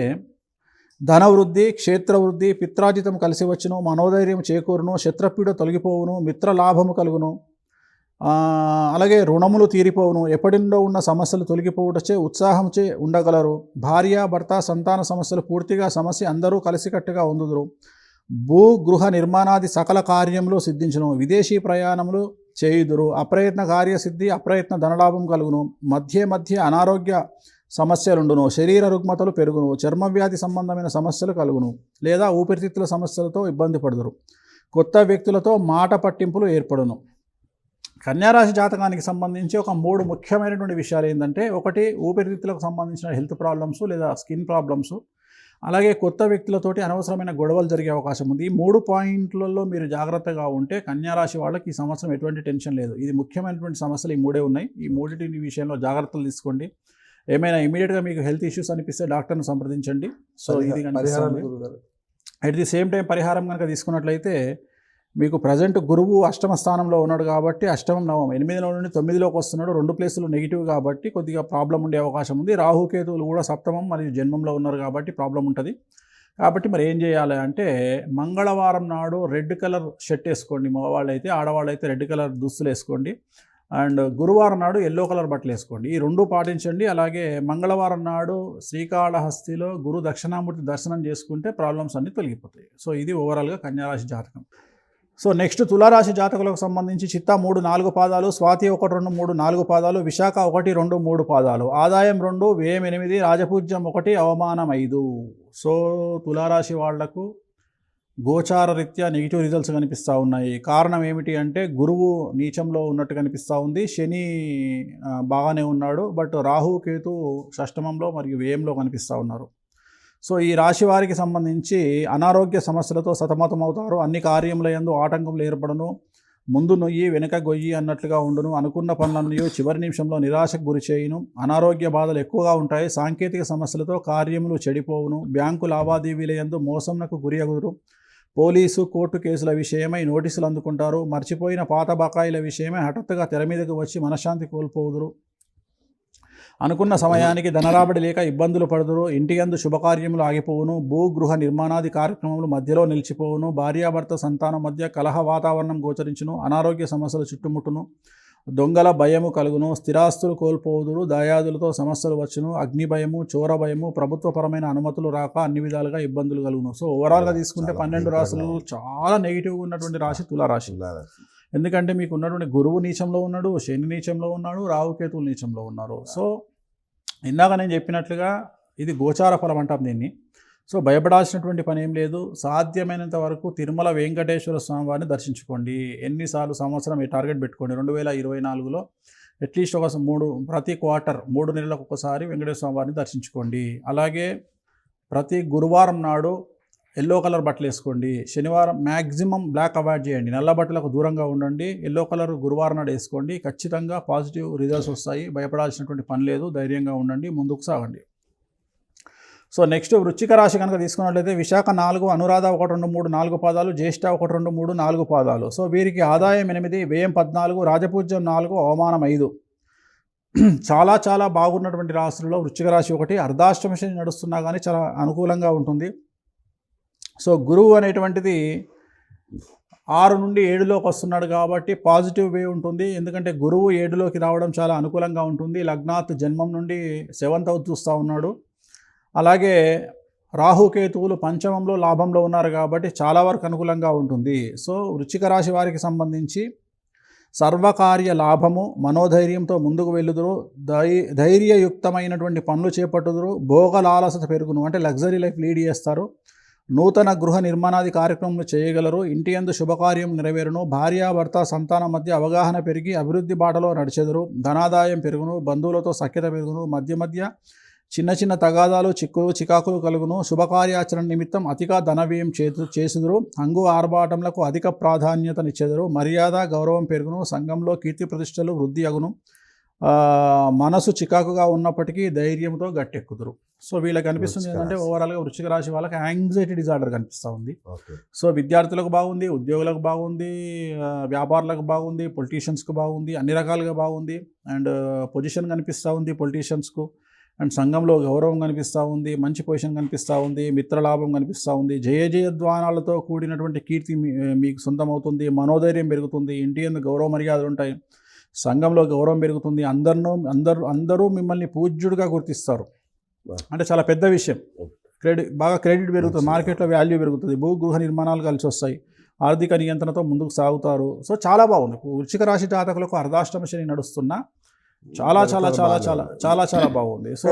ధనవృద్ధి, క్షేత్రవృద్ధి, పిత్రాజితం కలిసి వచ్చును, మనోధైర్యం చేకూరును, శత్రుపీడ తొలగిపోవును, మిత్ర లాభము కలుగును, అలాగే రుణములు తీరిపోవును, ఎప్పటిలో ఉన్న సమస్యలు తొలగిపోవుటచే ఉత్సాహంచే ఉండగలరు. భార్య భర్త సంతాన సమస్యలు పూర్తిగా సమస్య అందరూ కలిసికట్టుగా ఉందుదురు. భూ గృహ నిర్మాణాది సకల కార్యములు సిద్ధించును. విదేశీ ప్రయాణములు చేయుదురు. అప్రయత్న కార్యసిద్ధి, అప్రయత్న ధనలాభం కలుగును. మధ్య మధ్య అనారోగ్య సమస్యలుండును. శరీర రుగ్మతలు పెరుగును. చర్మవ్యాధి సంబంధమైన సమస్యలు కలుగును, లేదా ఊపిరితిత్తుల సమస్యలతో ఇబ్బంది పడుదురు. కొత్త వ్యక్తులతో మాట పట్టింపులు ఏర్పడును. కన్యారాశి జాతకానికి సంబంధించి ఒక 3 ముఖ్యమైనటువంటి విషయాలు ఏంటంటే, ఒకటి ఊపిరితిత్తులకు సంబంధించిన హెల్త్ ప్రాబ్లమ్స్ లేదా స్కిన్ ప్రాబ్లమ్స్, అలాగే కొత్త వ్యక్తులతోటి అనవసరమైన గొడవలు జరిగే అవకాశం ఉంది. ఈ 3 పాయింట్లలో మీరు జాగ్రత్తగా ఉంటే కన్యారాశి వాళ్ళకి ఈ సంవత్సరం ఎటువంటి టెన్షన్ లేదు. ఇది ముఖ్యమైనటువంటి సమస్యలు ఈ 3 ఉన్నాయి. ఈ 3 విషయంలో జాగ్రత్తలు తీసుకోండి. ఏమైనా ఇమీడియట్గా మీకు హెల్త్ ఇష్యూస్ అనిపిస్తే డాక్టర్ని సంప్రదించండి. సో ఇది అట్ ది సేమ్ టైం పరిహారం కనుక తీసుకున్నట్లయితే, మీకు ప్రజెంట్ గురువు అష్టమ స్థానంలో ఉన్నాడు కాబట్టి అష్టమం నవమం 8లో నుండి 9లోకి వస్తున్నాడు. 2 ప్లేసులు నెగిటివ్ కాబట్టి కొద్దిగా ప్రాబ్లం ఉండే అవకాశం ఉంది. రాహుకేతువులు కూడా సప్తమం మరియు జన్మంలో ఉన్నారు కాబట్టి ప్రాబ్లం ఉంటుంది. కాబట్టి మరి ఏం చేయాలి అంటే, మంగళవారం నాడు రెడ్ కలర్ షర్ట్ వేసుకోండి మగవాళ్ళు అయితే, ఆడవాళ్ళు అయితే రెడ్ కలర్ దుస్తులు వేసుకోండి. అండ్ గురువారం నాడు ఎల్లో కలర్ బట్టలు వేసుకోండి. ఈ 2 పాటించండి. అలాగే మంగళవారం నాడు శ్రీకాళహస్తిలో గురు దక్షిణామూర్తి దర్శనం చేసుకుంటే ప్రాబ్లమ్స్ అన్నీ తొలగిపోతాయి. సో ఇది ఓవరాల్గా కన్యారాశి జాతకం. సో నెక్స్ట్ తులారాశి జాతకులకు సంబంధించి చిత్తా 3, 4 పాదాలు, స్వాతి 1, 2, 3, 4 పాదాలు, విశాఖ 1, 2, 3 పాదాలు, ఆదాయం 2, వ్యయం 8, రాజపూజ్యం 1, అవమానం 5. సో తులారాశి వాళ్లకు గోచార రీత్యా నెగిటివ్ రిజల్ట్స్ కనిపిస్తూ ఉన్నాయి. కారణం ఏమిటి అంటే, గురువు నీచంలో ఉన్నట్టు కనిపిస్తూ ఉంది, శని బాగానే ఉన్నాడు, బట్ రాహు కేతు షష్టమంలో మరియు వ్యయంలో కనిపిస్తూ ఉన్నారు. సో ఈ రాశి వారికి సంబంధించి అనారోగ్య సమస్యలతో సతమతమవుతారు. అన్ని కార్యములందు ఆటంకములు ఏర్పడను. ముందు నొయ్యి వెనుక గొయ్యి అన్నట్లుగా ఉండును. అనుకున్న పనులన్నీ చివరి నిమిషంలో నిరాశకు గురి చేయును. అనారోగ్య బాధలు ఎక్కువగా ఉంటాయి. సాంకేతిక సమస్యలతో కార్యములు చెడిపోవును. బ్యాంకు లావాదేవీలందు మోసంనకు గురి అగుదురు. పోలీసు కోర్టు కేసుల విషయమై నోటీసులు అందుకుంటారు. మర్చిపోయిన పాత బకాయిల విషయమై హఠాత్తుగా తెర మీదకు వచ్చి మనశ్శాంతి కోల్పోవుదురు. అనుకున్న సమయానికి ధనరాబడి లేక ఇబ్బందులు పడుదురు. ఇంటి యందు శుభకార్యములు ఆగిపోవును. భూగృహ నిర్మాణాది కార్యక్రమములు మధ్యలో నిలిచిపోవును. భార్యాభర్త సంతానం మధ్య కలహ వాతావరణం గోచరించును. అనారోగ్య సమస్యలు చుట్టుముట్టును. దొంగల భయము కలుగును. స్థిరాస్తులు కోల్పోవుదురు. దాయాదులతో సమస్యలు వచ్చును. అగ్ని భయము, చోర భయము, ప్రభుత్వపరమైన అనుమతులు రాక అన్ని విధాలుగా ఇబ్బందులు కలుగును. సో ఓవరాల్గా తీసుకుంటే 12 రాశులు చాలా నెగిటివ్గా ఉన్నటువంటి రాశి తులారాశి. ఎందుకంటే మీకు ఉన్నటువంటి గురువు నీచంలో ఉన్నాడు, శని నీచంలో ఉన్నాడు, రాహుకేతువులు నీచంలో ఉన్నారు. సో ఇందాక నేను చెప్పినట్లుగా ఇది గోచార ఫలం అంటాం దీన్ని. సో భయపడాల్సినటువంటి పని ఏం లేదు. సాధ్యమైనంత వరకు తిరుమల వెంకటేశ్వర స్వామి వారిని దర్శించుకోండి. ఎన్నిసార్లు సంవత్సరం ఈ టార్గెట్ పెట్టుకోండి. 2024లో అట్లీస్ట్ ఒక ప్రతి క్వార్టర్ 3 నెలలకు ఒకసారి వెంకటేశ్వర స్వామి వారిని దర్శించుకోండి. అలాగే ప్రతి గురువారం నాడు ఎల్లో కలర్ బట్టలు వేసుకోండి. శనివారం మ్యాక్సిమం బ్లాక్ అవాయిడ్ చేయండి. నల్ల బట్టలకు దూరంగా ఉండండి. ఎల్లో కలర్ గురువారం నాడు వేసుకోండి. ఖచ్చితంగా పాజిటివ్ రిజల్ట్స్ వస్తాయి. భయపడాల్సినటువంటి పని లేదు. ధైర్యంగా ఉండండి, ముందుకు సాగండి. సో నెక్స్ట్ వృశ్చిక రాశి కనుక తీసుకున్నట్లయితే విశాఖ 4, అనురాధ 1, 2, 3, 4 పాదాలు, జ్యేష్ఠ 1, 2, 3, 4 పాదాలు. సో వీరికి ఆదాయం 8, వ్యయం 14, రాజపూజ్యం 4, అవమానం 5. చాలా చాలా బాగున్నటువంటి రాశులలో వృశ్చిక రాశి ఒకటి. అర్ధాష్టమ శని నడుస్తున్నా కానీ చాలా అనుకూలంగా ఉంటుంది. సో గురువు అనేటువంటిది 6 నుండి 7లోకి వస్తున్నాడు కాబట్టి పాజిటివ్ వే ఉంటుంది. ఎందుకంటే గురువు 7లోకి రావడం చాలా అనుకూలంగా ఉంటుంది. లగ్నాత్ జన్మం నుండి 7th హౌస్ చూస్తూ ఉన్నాడు. అలాగే రాహుకేతువులు పంచమంలో లాభంలో ఉన్నారు కాబట్టి చాలా వరకు అనుకూలంగా ఉంటుంది. సో వృశ్చిక రాశి వారికి సంబంధించి సర్వకార్య లాభము, మనోధైర్యంతో ముందుకు వెళ్ళుదురు. ధైర్యయుక్తమైనటువంటి పనులు చేపట్టుదురు. భోగలాలసత పెరుగును, అంటే లగ్జరీ లైఫ్ లీడ్ చేస్తారు. నూతన గృహ నిర్మాణాది కార్యక్రమాలు చేయగలరు. ఇంటి యందు శుభకార్యం నెరవేరును. భార్యాభర్త సంతానం మధ్య అవగాహన పెరిగి అభివృద్ధి బాటలో నడిచెదరు. ధనాదాయం పెరుగును. బంధువులతో సఖ్యత పెరుగును. మధ్య మధ్య చిన్న చిన్న తగాదాలు, చికాకులు కలుగును. శుభకార్యాచరణ నిమిత్తం అతిగా ధనవ్యయం చేసుదురు. హంగు ఆర్భాటములకు అధిక ప్రాధాన్యతనిచ్చెదరు. మర్యాద గౌరవం పెరుగును. సంఘంలో కీర్తి ప్రతిష్టలు వృద్ధి అగును. మనసు చికాకుగా ఉన్నప్పటికీ ధైర్యంతో గట్టెక్కుదురు. సో వీళ్ళకి కనిపిస్తుంది ఏంటంటే ఓవరాల్గా వృశ్చిక రాశి వాళ్ళకి యాంగ్జైటీ డిజార్డర్ కనిపిస్తూ ఉంది. సో విద్యార్థులకు బాగుంది, ఉద్యోగులకు బాగుంది, వ్యాపారులకు బాగుంది, పొలిటీషియన్స్కు బాగుంది, అన్ని రకాలుగా బాగుంది. అండ్ పొజిషన్ కనిపిస్తూ ఉంది పొలిటీషియన్స్కు. అండ్ సంఘంలో గౌరవం కనిపిస్తూ ఉంది, మంచి పొజిషన్ కనిపిస్తూ ఉంది, మిత్రలాభం కనిపిస్తూ ఉంది, జయజయధ్వానాలతో కూడినటువంటి కీర్తి మీకు సొంతమవుతుంది, మనోధైర్యం పెరుగుతుంది, ఇంటి యందు గౌరవ మర్యాదలు ఉంటాయి, సంఘంలో గౌరవం పెరుగుతుంది, అందరూ మిమ్మల్ని పూజ్యుడిగా గుర్తిస్తారు. అంటే చాలా పెద్ద విషయం. బాగా క్రెడిట్ పెరుగుతుంది, మార్కెట్లో వాల్యూ పెరుగుతుంది, గృహ నిర్మాణాలు కలిసి వస్తాయి, ఆర్థిక నియంత్రణతో ముందుకు సాగుతారు. సో చాలా బాగుంది. వృశ్చిక రాశి జాతకులకు అర్ధాష్టమ శని నడుస్తున్నా చాలా చాలా చాలా చాలా చాలా చాలా బాగుంది. సో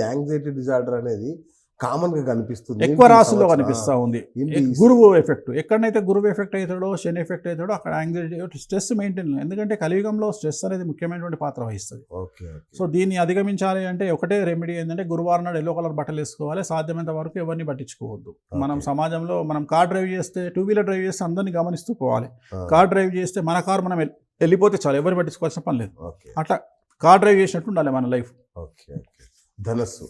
యాంగ్జైటీ డిజార్డర్ అనేది కామన్ గా కనిపిస్తుంది, ఎక్కువ రాశుల్లో కనిపిస్తూ ఉంది. గురువు ఎఫెక్ట్, ఎక్కడైతే గురువు ఎఫెక్ట్ అవుతాడో, శని ఎఫెక్ట్ అవుతాడో అక్కడ యాంగ్జైటీ, స్ట్రెస్ మెయింటైన్. ఎందుకంటే కలియుగంలో స్ట్రెస్ అనేది ముఖ్యమైనటువంటి పాత్ర వహిస్తుంది. సో దీన్ని అధిగమించాలి అంటే ఒకటే రెమెడీ ఏంటంటే గురువారం నాడు ఎల్లో కలర్ బట్టలు వేసుకోవాలి. సాధ్యమైనంత వరకు ఎవరిని పట్టించుకోవద్దు. మనం సమాజంలో మనం కార్ డ్రైవ్ చేస్తే, 2 వీలర్ డ్రైవ్ చేస్తే అందరినీ గమనిస్తూ పోవాలి. కార్ డ్రైవ్ చేస్తే మన కారు మనం వెళ్ళిపోతే చాలు, ఎవరిని పట్టించుకోవాల్సిన పని లేదు. అట్లా కార్ డ్రైవ్ చేసినట్టు ఉండాలి మన లైఫ్. ధనస్సు.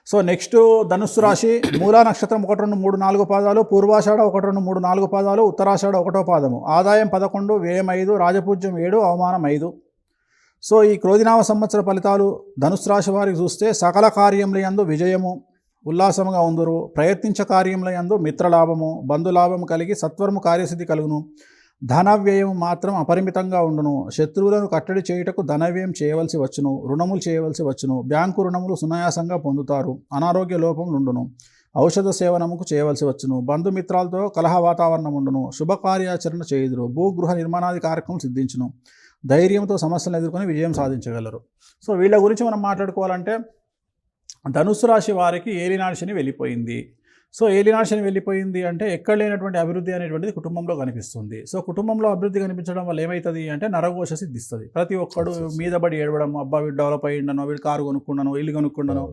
సో నెక్స్ట్ ధనుస్సు రాశి. మూలా నక్షత్రం 1, 2, 3, 4 పాదాలు, పూర్వాషాఢ 1, 2, 3, 4 పాదాలు, ఉత్తరాషాఢ 1వ పాదము. ఆదాయం 11, వ్యయం 5, రాజపూజ్యం 7, అవమానం 5. సో ఈ క్రోధినామ సంవత్సర ఫలితాలు ధనుస్సు రాశి వారికి చూస్తే సకల కార్యములందు విజయము, ఉల్లాసముగా ఉందురు, ప్రయత్నించ కార్యములందు మిత్రలాభము, బంధులాభము కలిగి సత్వరము కార్యసిద్ధి కలుగును, ధనవ్యయం మాత్రం అపరిమితంగా ఉండును, శత్రువులను కట్టడి చేయుటకు ధనవ్యయం చేయవలసి వచ్చును, రుణములు చేయవలసి వచ్చును, బ్యాంకు రుణములు సునాయాసంగా పొందుతారు, అనారోగ్య లోపములు ఉండును, ఔషధ సేవనముకు చేయవలసి వచ్చును, బంధుమిత్రాలతో కలహ వాతావరణం ఉండును, శుభకార్యాచరణ చేయుదురు, భూగృహ నిర్మాణాది కార్యక్రమం సిద్ధించును, ధైర్యంతో సమస్యలను ఎదుర్కొని విజయం సాధించగలరు. సో వీళ్ళ గురించి మనం మాట్లాడుకోవాలంటే ధనుస్సు రాశి వారికి ఏలినాడు శని వెళ్ళిపోయింది. సో ఏలినాడు శని వెళ్ళిపోయింది అంటే ఎక్కడ లేనటువంటి అభివృద్ధి అనేటువంటిది కుటుంబంలో కనిపిస్తుంది. సో కుటుంబంలో అభివృద్ధి కనిపించడం వల్ల ఏమవుతుంది అంటే నరఘోష సిద్ధిస్తుంది. ప్రతి ఒక్కడు మీద పడి ఏడవడం, అబ్బా వీడు డెవలప్ అయ్యిండను, వీడు కారు కొనుక్కున్నాను, ఇల్లు కొనుక్కున్నాను.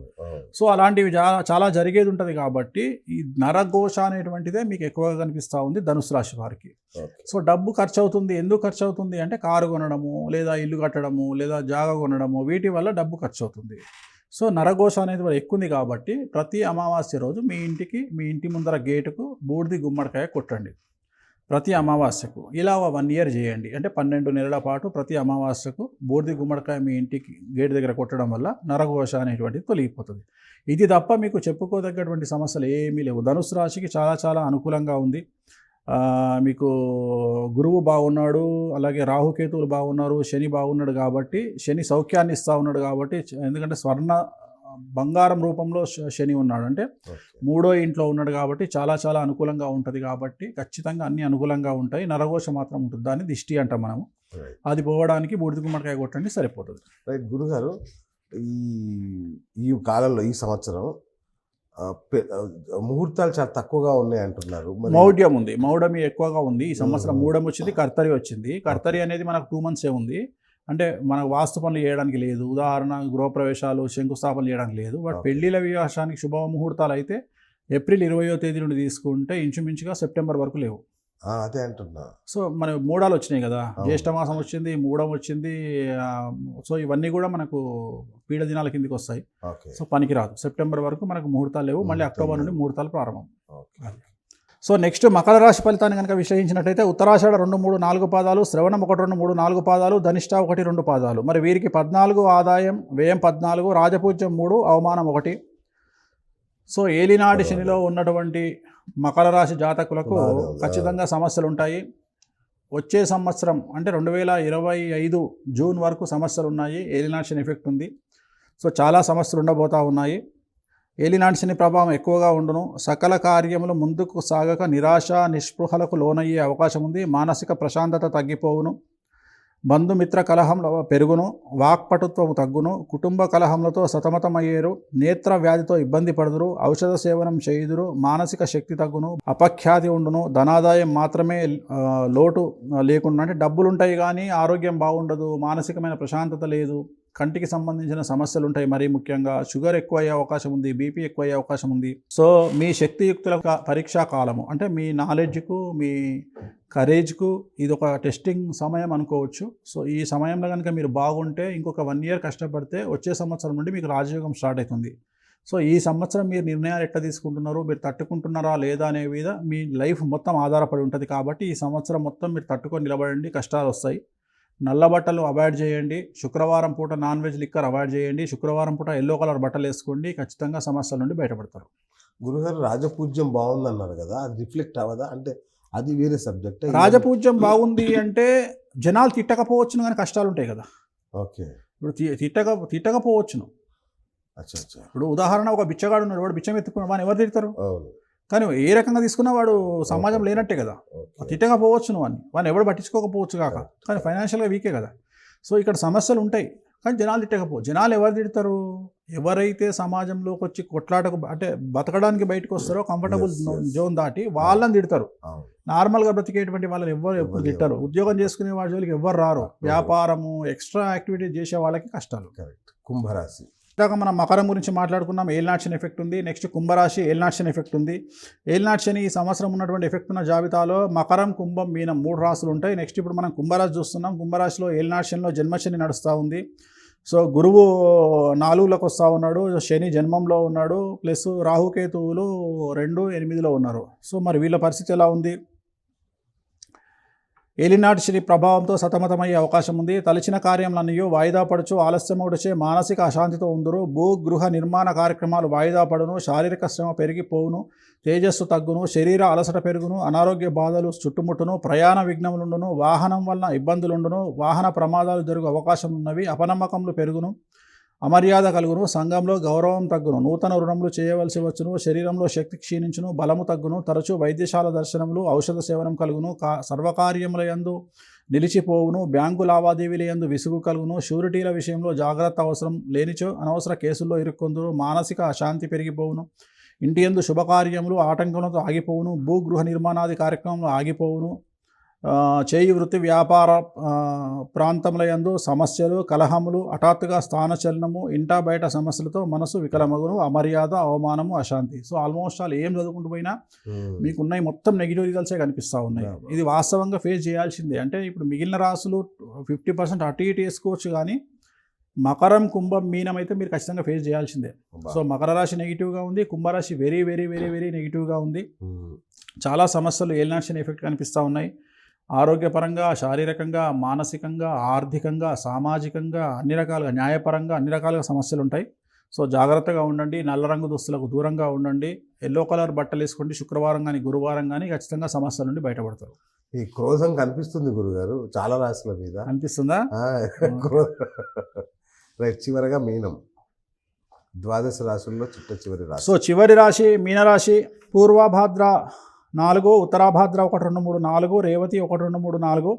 సో అలాంటివి చాలా జరిగేది ఉంటుంది. కాబట్టి ఈ నరఘోష అనేటువంటిదే మీకు ఎక్కువగా కనిపిస్తూ ఉంది ధనుసు రాశి వారికి. సో డబ్బు ఖర్చు అవుతుంది. ఎందుకు ఖర్చు అవుతుంది అంటే కారు కొనడము, లేదా ఇల్లు కట్టడము, లేదా జాగా కొనడము, వీటి వల్ల డబ్బు ఖర్చు అవుతుంది. సో నరఘోష అనేది ఎక్కువ ఉంది. కాబట్టి ప్రతి అమావాస్య రోజు మీ ఇంటి ముందర గేటుకు బూడిది గుమ్మడికాయ కొట్టండి ప్రతి అమావాస్యకు. ఇలా 1 year చేయండి. అంటే 12 నెలల పాటు ప్రతి అమావాస్యకు బూడిది గుమ్మడికాయ మీ ఇంటికి గేటు దగ్గర కొట్టడం వల్ల నరఘోష అనేటువంటిది తొలగిపోతుంది. ఇది తప్ప మీకు చెప్పుకోదగ్గటువంటి సమస్యలు ఏమీ లేవు. ధనుసు రాశికి చాలా చాలా అనుకూలంగా ఉంది. మీకు గురువు బాగున్నాడు, అలాగే రాహుకేతువులు బాగున్నారు, శని బాగున్నాడు. కాబట్టి శని సౌఖ్యాన్ని ఇస్తూ ఉన్నాడు. కాబట్టి ఎందుకంటే బంగారం రూపంలో శని ఉన్నాడు, అంటే 3వ ఇంట్లో ఉన్నాడు. కాబట్టి చాలా చాలా అనుకూలంగా ఉంటుంది. కాబట్టి ఖచ్చితంగా అన్ని అనుకూలంగా ఉంటాయి. నరఘోష మాత్రం ఉంటుంది, దాన్ని దిష్టి అంటాం మనము. అది పోవడానికి బూడిద గుమ్మడికాయ కొట్టండి, సరిపోతుంది. రైట్ గురుగారు, ఈ కాలంలో ఈ సంవత్సరం ముహూర్తాలు చాలా తక్కువగా ఉన్నాయి అంటున్నారు. మౌఢ్యం ఉంది, మౌఢమి ఎక్కువగా ఉంది ఈ సంవత్సరం. మూఢం వచ్చింది, కర్తరి వచ్చింది. కర్తరి అనేది మనకు 2 months ఉంది. అంటే మనకు వాస్తు పనులు చేయడానికి లేదు. ఉదాహరణ గృహప్రవేశాలు, శంకుస్థాపనలు చేయడానికి లేదు. బట్ పెళ్లిళ్ళ వివాహానికి శుభ ముహూర్తాలు అయితే ఏప్రిల్ 20వ తేదీ నుండి తీసుకుంటే ఇంచుమించుగా సెప్టెంబర్ వరకు లేవు. అదే అంటున్నా. సో మన మూడాలు వచ్చినాయి కదా, జ్యేష్ఠ మాసం వచ్చింది, మూడం వచ్చింది. సో ఇవన్నీ కూడా మనకు పీడ దినాల కిందకి వస్తాయి. సో పనికిరాదు. సెప్టెంబర్ వరకు మనకు ముహూర్తాలు లేవు. మళ్ళీ అక్టోబర్ నుండి ముహూర్తాలు ప్రారంభం. సో నెక్స్ట్ మకర రాశి ఫలితాన్ని కనుక విశ్లేషించినట్టయితే ఉత్తరాషాఢ 2, 3, 4 పాదాలు, శ్రవణం 1, 2, 3, 4 పాదాలు, ధనిష్ట 1, 2 పాదాలు. మరి వీరికి 14 ఆదాయం, వ్యయం 14, రాజపూజ్యం 3, అవమానం 1. సో ఏలినాటి శనిలో ఉన్నటువంటి మకర రాశి జాతకులకు ఖచ్చితంగా సమస్యలు ఉంటాయి. వచ్చే సంవత్సరం అంటే 2025 జూన్ వరకు సమస్యలు ఉన్నాయి. ఏలినాటి శని ఎఫెక్ట్ ఉంది. సో చాలా సమస్యలు ఉండబోతూ ఉన్నాయి. ఏలినాటి శని ప్రభావం ఎక్కువగా ఉండును. సకల కార్యములు ముందుకు సాగక నిరాశ నిస్పృహలకు లోనయ్యే అవకాశం ఉంది. మానసిక ప్రశాంతత తగ్గిపోవును. బంధుమిత్ర కలహంలో పెరుగును. వాక్పటుత్వము తగ్గును. కుటుంబ కలహములతో సతమతమయ్యేరు. నేత్ర వ్యాధితో ఇబ్బంది పడుదురు. ఔషధ సేవనం చేయుదురు. మానసిక శక్తి తగ్గును. అపఖ్యాతి ఉండును. ధనాదాయం మాత్రమే లోటు లేకుండా, అంటే డబ్బులుంటాయి కానీ ఆరోగ్యం బాగుండదు, మానసికమైన ప్రశాంతత లేదు, కంటికి సంబంధించిన సమస్యలు ఉంటాయి. మరీ ముఖ్యంగా షుగర్ ఎక్కువ అయ్యే అవకాశం ఉంది, బీపీ ఎక్కువ అయ్యే అవకాశం ఉంది. సో మీ శక్తియుక్తుల పరీక్షా కాలము, అంటే మీ నాలెడ్జ్కు, మీ కరేజ్కు ఇది ఒక టెస్టింగ్ సమయం అనుకోవచ్చు. సో ఈ సమయంలో కనుక మీరు బాగుంటే ఇంకొక 1 year కష్టపడితే వచ్చే సంవత్సరం నుండి మీకు రాజయోగం స్టార్ట్ అవుతుంది. సో ఈ సంవత్సరం మీరు నిర్ణయాలు ఎట్లా తీసుకుంటున్నారు, మీరు తట్టుకుంటున్నారా లేదా అనే మీద మీ లైఫ్ మొత్తం ఆధారపడి ఉంటుంది. కాబట్టి ఈ సంవత్సరం మొత్తం మీరు తట్టుకొని నిలబడండి. కష్టాలు వస్తాయి, నల్ల బట్టలు అవాయిడ్ చేయండి, శుక్రవారం పూట నాన్ వెజ్ లిక్కర్ అవాయిడ్ చేయండి, శుక్రవారం పూట ఎల్లో కలర్ బట్టలు వేసుకోండి, ఖచ్చితంగా సమస్యల నుండి బయటపడతారు. గురుగారు రాజపూజ్యం బాగుందన్నారు కదా, అది రిఫ్లెక్ట్ అవ్వదా? అంటే అది వేరే సబ్జెక్ట్. రాజపూజ్యం బాగుంది అంటే జనాలు తిట్టకపోవచ్చును కానీ కష్టాలు ఉంటాయి కదా. ఓకే. ఇప్పుడు తిట్టకపోవచ్చును. అచ్చా అచ్చా. ఇప్పుడు ఉదాహరణ ఒక బిచ్చగాడు ఉన్నాడు, వాడు బిచ్చం ఎత్తుకున్న వాడిని ఎవరు తిడతారు? అవును. కానీ ఏ రకంగా తీసుకున్నా వాడు సమాజం లేనట్టే కదా. తిట్టకపోవచ్చును వాడిని ఎవడు పట్టించుకోకపోవచ్చు కాక, కానీ ఫైనాన్షియల్గా వీకే కదా. సో ఇక్కడ సమస్యలు ఉంటాయి కానీ జనాలు జనాలు ఎవరు తిడతారు? ఎవరైతే సమాజంలోకి వచ్చి కొట్లాటకు అంటే బతకడానికి బయటకు వస్తారో కంఫర్టబుల్ జోన్ దాటి వాళ్ళని తిడతారు. నార్మల్గా బ్రతికేటువంటి వాళ్ళని ఎప్పుడు తిట్టారు. ఉద్యోగం చేసుకునే వాళ్ళ జోలికి ఎవ్వరు రారు. వ్యాపారము ఎక్స్ట్రా యాక్టివిటీస్ చేసే వాళ్ళకి కష్టాలు. కరెక్ట్. కుంభరాశి ఇందాక మనం మకరం గురించి మాట్లాడుకున్నాం, ఏలినాటి శని ఎఫెక్ట్ ఉంది. నెక్స్ట్ కుంభరాశి ఏలినాటి శని ఎఫెక్ట్ ఉంది. ఏలినాటి శని ఈ సంవత్సరం ఉన్నటువంటి ఎఫెక్ట్ ఉన్న జాబితాలో మకరం, కుంభం, మీనం 3 రాశులు ఉంటాయి. నెక్స్ట్ ఇప్పుడు మనం కుంభరాశి చూస్తున్నాం. కుంభరాశిలో ఏలినాటి శనిలో జన్మశని నడుస్తూ ఉంది. సో గురువు 4లోకి వస్తూ ఉన్నాడు, శని జన్మంలో ఉన్నాడు, ప్లస్ రాహుకేతువులు 2, 8లో ఉన్నారు. సో మరి వీళ్ళ పరిస్థితి ఎలా ఉంది? ఏలినాటి శని ప్రభావంతో సతమతమయ్యే అవకాశం ఉంది. తలచిన కార్యములన్నయో వాయిదా పడుచు, ఆలస్యమవుడచే మానసిక అశాంతితో ఉందరు. భూ గృహ నిర్మాణ కార్యక్రమాలు వాయిదా పడును, శారీరక శ్రమ పెరిగిపోవును, తేజస్సు తగ్గును, శరీర అలసట పెరుగును, అనారోగ్య బాధలు చుట్టుముట్టును, ప్రయాణ విఘ్నములుండును, వాహనం వలన ఇబ్బందులుండును, వాహన ప్రమాదాలు జరుగు అవకాశం ఉన్నవి, అపనమ్మకములు పెరుగును, అమర్యాద కలుగును, సంఘంలో గౌరవం తగ్గును, నూతన రుణములు చేయవలసి వచ్చును, శరీరంలో శక్తి క్షీణించును, బలము తగ్గును, తరచూ వైద్యశాల దర్శనములు, ఔషధ సేవనం కలుగును, సర్వకార్యముల యందు నిలిచిపోవును, బ్యాంకు లావాదేవీల యందు విసుగు కలుగును, షూరిటీల విషయంలో జాగ్రత్త అవసరం, లేనిచో అనవసర కేసుల్లో ఇరుక్కొందురు, మానసిక అశాంతి పెరిగిపోవును, ఇంటి యందు శుభకార్యములు ఆటంకములతో ఆగిపోవును, భూగృహ నిర్మాణాది కార్యక్రమంలో ఆగిపోవును, చేయి వృత్తి వ్యాపార ప్రాంతముల యందు సమస్యలు, కలహములు, హఠాత్తుగా స్థానచలనము, ఇంటా బయట సమస్యలతో మనసు వికలమగును, అమర్యాద, అవమానము, అశాంతి. సో ఆల్మోస్ట్ ఆల్ ఏం చదువుకుంటూ పోయినా మీకున్నాయి మొత్తం నెగిటివ్ రిజల్ట్సే కనిపిస్తూ ఉన్నాయి. ఇది వాస్తవంగా ఫేస్ చేయాల్సిందే. అంటే ఇప్పుడు మిగిలిన రాసులు 50% అటు ఇటు వేసుకోవచ్చు, కానీ మకరం, కుంభం, మీనం అయితే మీరు ఖచ్చితంగా ఫేస్ చేయాల్సిందే. సో మకర రాశి నెగిటివ్గా ఉంది, కుంభరాశి వెరీ వెరీ వెరీ వెరీ నెగిటివ్గా ఉంది. చాలా సమస్యలు ఏలినాటి శని ఎఫెక్ట్ కనిపిస్తూ ఉన్నాయి. ఆరోగ్యపరంగా, శారీరకంగా, మానసికంగా, ఆర్థికంగా, సామాజికంగా, అన్ని రకాలుగా, న్యాయపరంగా అన్ని రకాలుగా సమస్యలు ఉంటాయి. సో జాగ్రత్తగా ఉండండి, నల్ల రంగు దుస్తులకు దూరంగా ఉండండి, ఎల్లో కలర్ బట్టలు వేసుకోండి. శుక్రవారం కానీ గురువారం కానీ ఖచ్చితంగా సమస్యల నుండి బయటపడతారు. ఈ క్రోధం కనిపిస్తుంది గురుగారు చాలా రాశుల మీద. అనిపిస్తుందా? రైట్. చివరగా మీనం, ద్వాదశ రాశుల్లో చివరి రాశి. సో చివరి రాశి మీనరాశి. పూర్వభాద్ర 4, ఉత్తరాభాద్ర 1, 2, 3, 4, రేవతి 1, 2, 3, 4.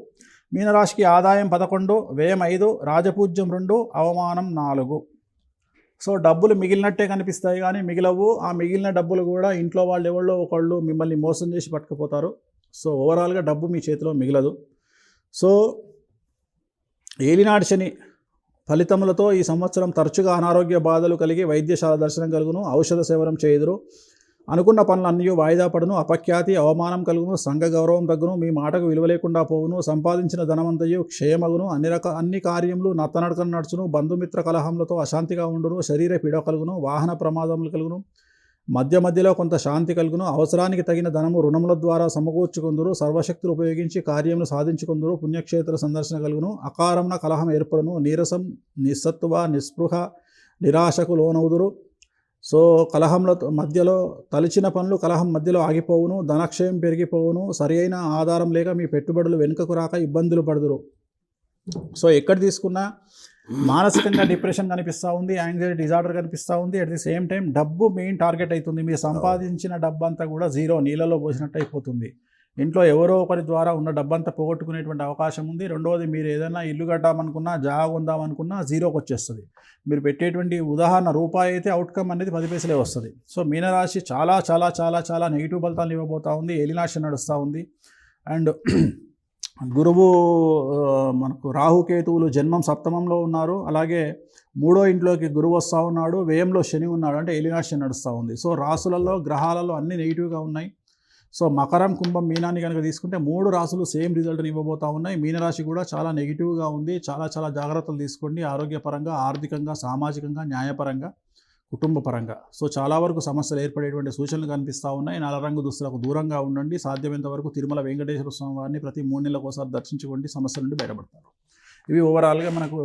మీనరాశికి ఆదాయం 11, వ్యయం 5, రాజపూజ్యం 2, అవమానం 4. సో డబ్బులు మిగిలినట్టే కనిపిస్తాయి కానీ మిగిలవు. ఆ మిగిలిన డబ్బులు కూడా ఇంట్లో వాళ్ళు ఎవరో ఒకళ్ళు మిమ్మల్ని మోసం చేసి పట్టుకుపోతారు. సో ఓవరాల్గా డబ్బు మీ చేతిలో మిగలదు. సో ఏలినాటి శని ఫలితములతో ఈ సంవత్సరం తరచుగా అనారోగ్య బాధలు కలిగి వైద్యశాల దర్శనం కలుగును, ఔషధ సేవనం చేయుదురు, అనుకున్న పనులన్నీ వాయిదా పడును, అపఖ్యాతి, అవమానం కలుగును, సంఘ గౌరవం తగ్గును, మీ మాటకు విలువ లేకుండా పోవును, సంపాదించిన ధనమంతయు క్షయమగును, అన్ని కార్యములు నత్తనడకను నడుచును, బంధుమిత్ర కలహములతో అశాంతిగా ఉండును, శరీర పీడ కలుగును, వాహన ప్రమాదములు కలుగును, మధ్యలో కొంత శాంతి కలుగును, అవసరానికి తగిన ధనము రుణముల ద్వారా సమకూర్చుకుందురు, సర్వశక్తులు ఉపయోగించి కార్యములు సాధించుకుందురు, పుణ్యక్షేత్ర సందర్శన కలుగును, అకారమున కలహం ఏర్పడును, నీరసం, నిస్సత్వ, నిస్పృహ, నిరాశకు లోనవుదురు. సో కలహంలో మధ్యలో తలిచిన పనులు కలహం మధ్యలో ఆగిపోవును, ధనక్షయం పెరిగిపోవును, సరి అయిన ఆధారం లేక మీ పెట్టుబడులు వెనుకకు రాక ఇబ్బందులు పడుదురు. సో ఎక్కడ తీసుకున్నా మానసికంగా డిప్రెషన్ కనిపిస్తూ ఉంది, యాంగ్జైటీ డిజార్డర్ కనిపిస్తూ ఉంది. అట్ ది సేమ్ టైం డబ్బు మెయిన్ టార్గెట్ అవుతుంది. మీరు సంపాదించిన డబ్బు అంతా కూడా జీరో, నీళ్ళలో పోసినట్టు అయిపోతుంది. ఇంట్లో ఎవరో ఒకరి ద్వారా ఉన్న డబ్బంతా పోగొట్టుకునేటువంటి అవకాశం ఉంది. రెండవది, మీరు ఏదైనా ఇల్లు కట్టామనుకున్నా, జాగా ఉందామనుకున్నా జీరోకి వచ్చేస్తుంది. మీరు పెట్టేటువంటి ఉదాహరణ రూపాయి అయితే అవుట్కమ్ అనేది 10 పైసలే వస్తుంది. సో మీనరాశి చాలా చాలా చాలా చాలా నెగిటివ్ ఫలితాలు ఇవ్వబోతూ ఉంది. ఏలినాశి నడుస్తూ ఉంది. అండ్ గురువు మనకు రాహుకేతువులు జన్మం సప్తమంలో ఉన్నారు. అలాగే 3వ ఇంట్లోకి గురువు వస్తూ ఉన్నాడు, వ్యయంలో శని ఉన్నాడు, అంటే ఏలినాశి నడుస్తూ ఉంది. సో రాసులలో గ్రహాలలో అన్ని నెగిటివ్గా ఉన్నాయి. సో మకరం, కుంభం, మీనాన్ని కనుక తీసుకుంటే 3 రాసులు సేమ్ రిజల్ట్ని ఇవ్వబోతూ ఉన్నాయి. మీనరాశి కూడా చాలా నెగిటివ్గా ఉంది. చాలా చాలా జాగ్రత్తలు తీసుకోండి, ఆరోగ్యపరంగా, ఆర్థికంగా, సామాజికంగా, న్యాయపరంగా, కుటుంబ పరంగా. సో చాలా వరకు సమస్యలు ఏర్పడేటువంటి సూచనలు కనిపిస్తూ ఉన్నాయి. నల్ల రంగు దుస్తులకు దూరంగా ఉండండి. సాధ్యమైనంత వరకు తిరుమల వెంకటేశ్వర స్వామి వారిని ప్రతి 3 నెలలకు ఒకసారి దర్శించుకోండి, సమస్యల నుండి బయటపడతారు. ఇవి ఓవరాల్గా మనకు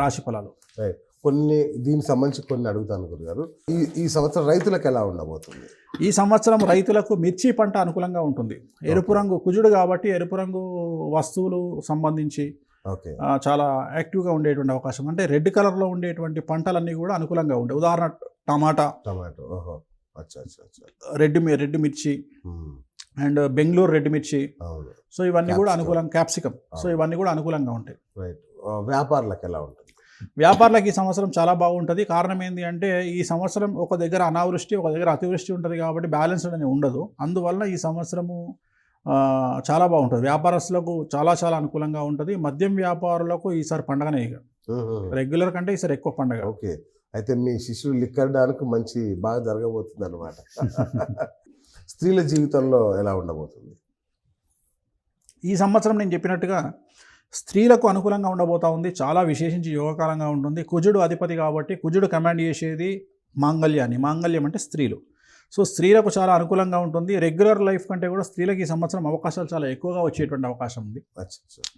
రాశి ఫలాలు. రైట్. కొన్ని దీనికి సంబంధించి కొన్ని అడుగుతాను గురుగారు. ఈ సంవత్సరం రైతులకు ఎలా ఉండబోతుంది? ఈ సంవత్సరం రైతులకు మిర్చి పంట అనుకూలంగా ఉంటుంది. ఎరుపు రంగు కుజుడు కాబట్టి ఎరుపు రంగు వస్తువులు సంబంధించి ఓకే, చాలా యాక్టివ్గా ఉండేటువంటి అవకాశం, అంటే రెడ్ కలర్లో ఉండేటువంటి పంటలన్నీ కూడా అనుకూలంగా ఉంటాయి. ఉదాహరణ టమాటా, ఓహో, అచ్చా అచ్చా అచ్చా, రెడ్ మిర్చి అండ్ బెంగళూరు రెడ్ మిర్చి. అవును. సో ఇవన్నీ కూడా అనుకూలంగా, క్యాప్సికమ్. సో ఇవన్నీ కూడా అనుకూలంగా ఉంటాయి. రైట్. వ్యాపారులకు ఎలా ఉంటుంది? వ్యాపారులకు ఈ సంవత్సరం చాలా బాగుంటుంది. కారణం ఏంటి అంటే ఈ సంవత్సరం ఒక దగ్గర అనావృష్టి, ఒక దగ్గర అతివృష్టి ఉంటుంది కాబట్టి బ్యాలెన్స్డ్ అనేది ఉండదు. అందువల్ల ఈ సంవత్సరము చాలా బాగుంటుంది. వ్యాపారస్తులకు చాలా చాలా అనుకూలంగా ఉంటుంది. మద్యం వ్యాపారులకు ఈసారి పండగనే, ఇక రెగ్యులర్ కంటే ఈసారి ఎక్కువ పండగ. ఓకే, అయితే మీ శిష్యులు లిక్కడానికి మంచి బాగా జరగబోతుంది అనమాట. స్త్రీల జీవితంలో ఎలా ఉండబోతుంది? ఈ సంవత్సరం నేను చెప్పినట్టుగా స్త్రీలకు అనుకూలంగా ఉండబోతా ఉంది. చాలా విశేషించి యోగకాలంగా ఉంటుంది. కుజుడు అధిపతి కాబట్టి కుజుడు కమాండ్ చేసేది మాంగళ్యాన్ని. మాంగళ్యం అంటే స్త్రీలు. సో స్త్రీలకు చాలా అనుకూలంగా ఉంటుంది. రెగ్యులర్ లైఫ్ కంటే కూడా స్త్రీలకు ఈ సంవత్సరం అవకాశాలు చాలా ఎక్కువగా వచ్చేటువంటి అవకాశం ఉంది.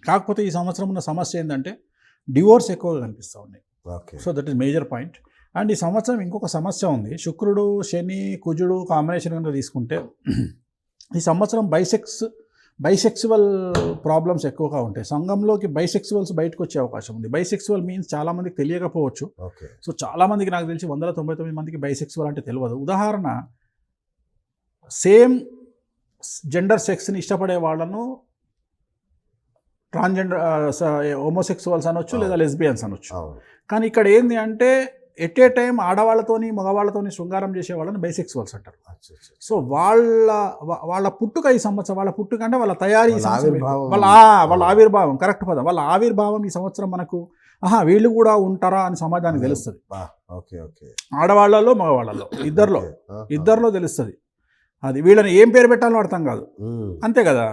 కాకపోతే ఈ సంవత్సరం ఉన్న సమస్య ఏంటంటే డివోర్స్ ఎక్కువగా కనిపిస్తూ ఉన్నాయి. So that is major point. And ఈ సంవత్సరం ఇంకొక సమస్య ఉంది. శుక్రుడు, శని, కుజుడు కాంబినేషన్ కనుక తీసుకుంటే ఈ సంవత్సరం బైసెక్సువల్ ప్రాబ్లమ్స్ ఎక్కువగా ఉంటాయి. సంఘంలోకి బైసెక్సువల్స్ బయటకు వచ్చే అవకాశం ఉంది. బైసెక్సువల్ మీన్స్ చాలా మందికి తెలియకపోవచ్చు. సో చాలా మందికి, నాకు తెలిసి 199 మందికి బైసెక్సువల్ అంటే తెలియదు. ఉదాహరణ, సేమ్ జెండర్ సెక్స్ని ఇష్టపడే వాళ్ళను ట్రాన్స్జెండర్ హోమోసెక్సువల్స్ అనొచ్చు, లేదా లెస్బియన్స్ అనొచ్చు. కానీ ఇక్కడ ఏంది అంటే ఎట్ ఏ టైం ఆడవాళ్ళతోని మగవాళ్ళతోని శృంగారం చేసే వాళ్ళని బైసెక్సువల్స్ అంటారు. సో వాళ్ళ పుట్టుక ఈ సంవత్సరం, వాళ్ళ పుట్టుక అంటే వాళ్ళ తయారీ, వాళ్ళ ఆవిర్భావం, కరెక్ట్ పదం, వాళ్ళ ఆవిర్భావం ఈ సంవత్సరం మనకు వీళ్ళు కూడా ఉంటారా అని సమాజానికి తెలుస్తుంది. ఆడవాళ్ళలో మగవాళ్ళలో ఇద్దరిలో తెలుస్తుంది. అది వీళ్ళని ఏం పేరు పెట్టాలో అర్థం కాదు, అంతే కదా.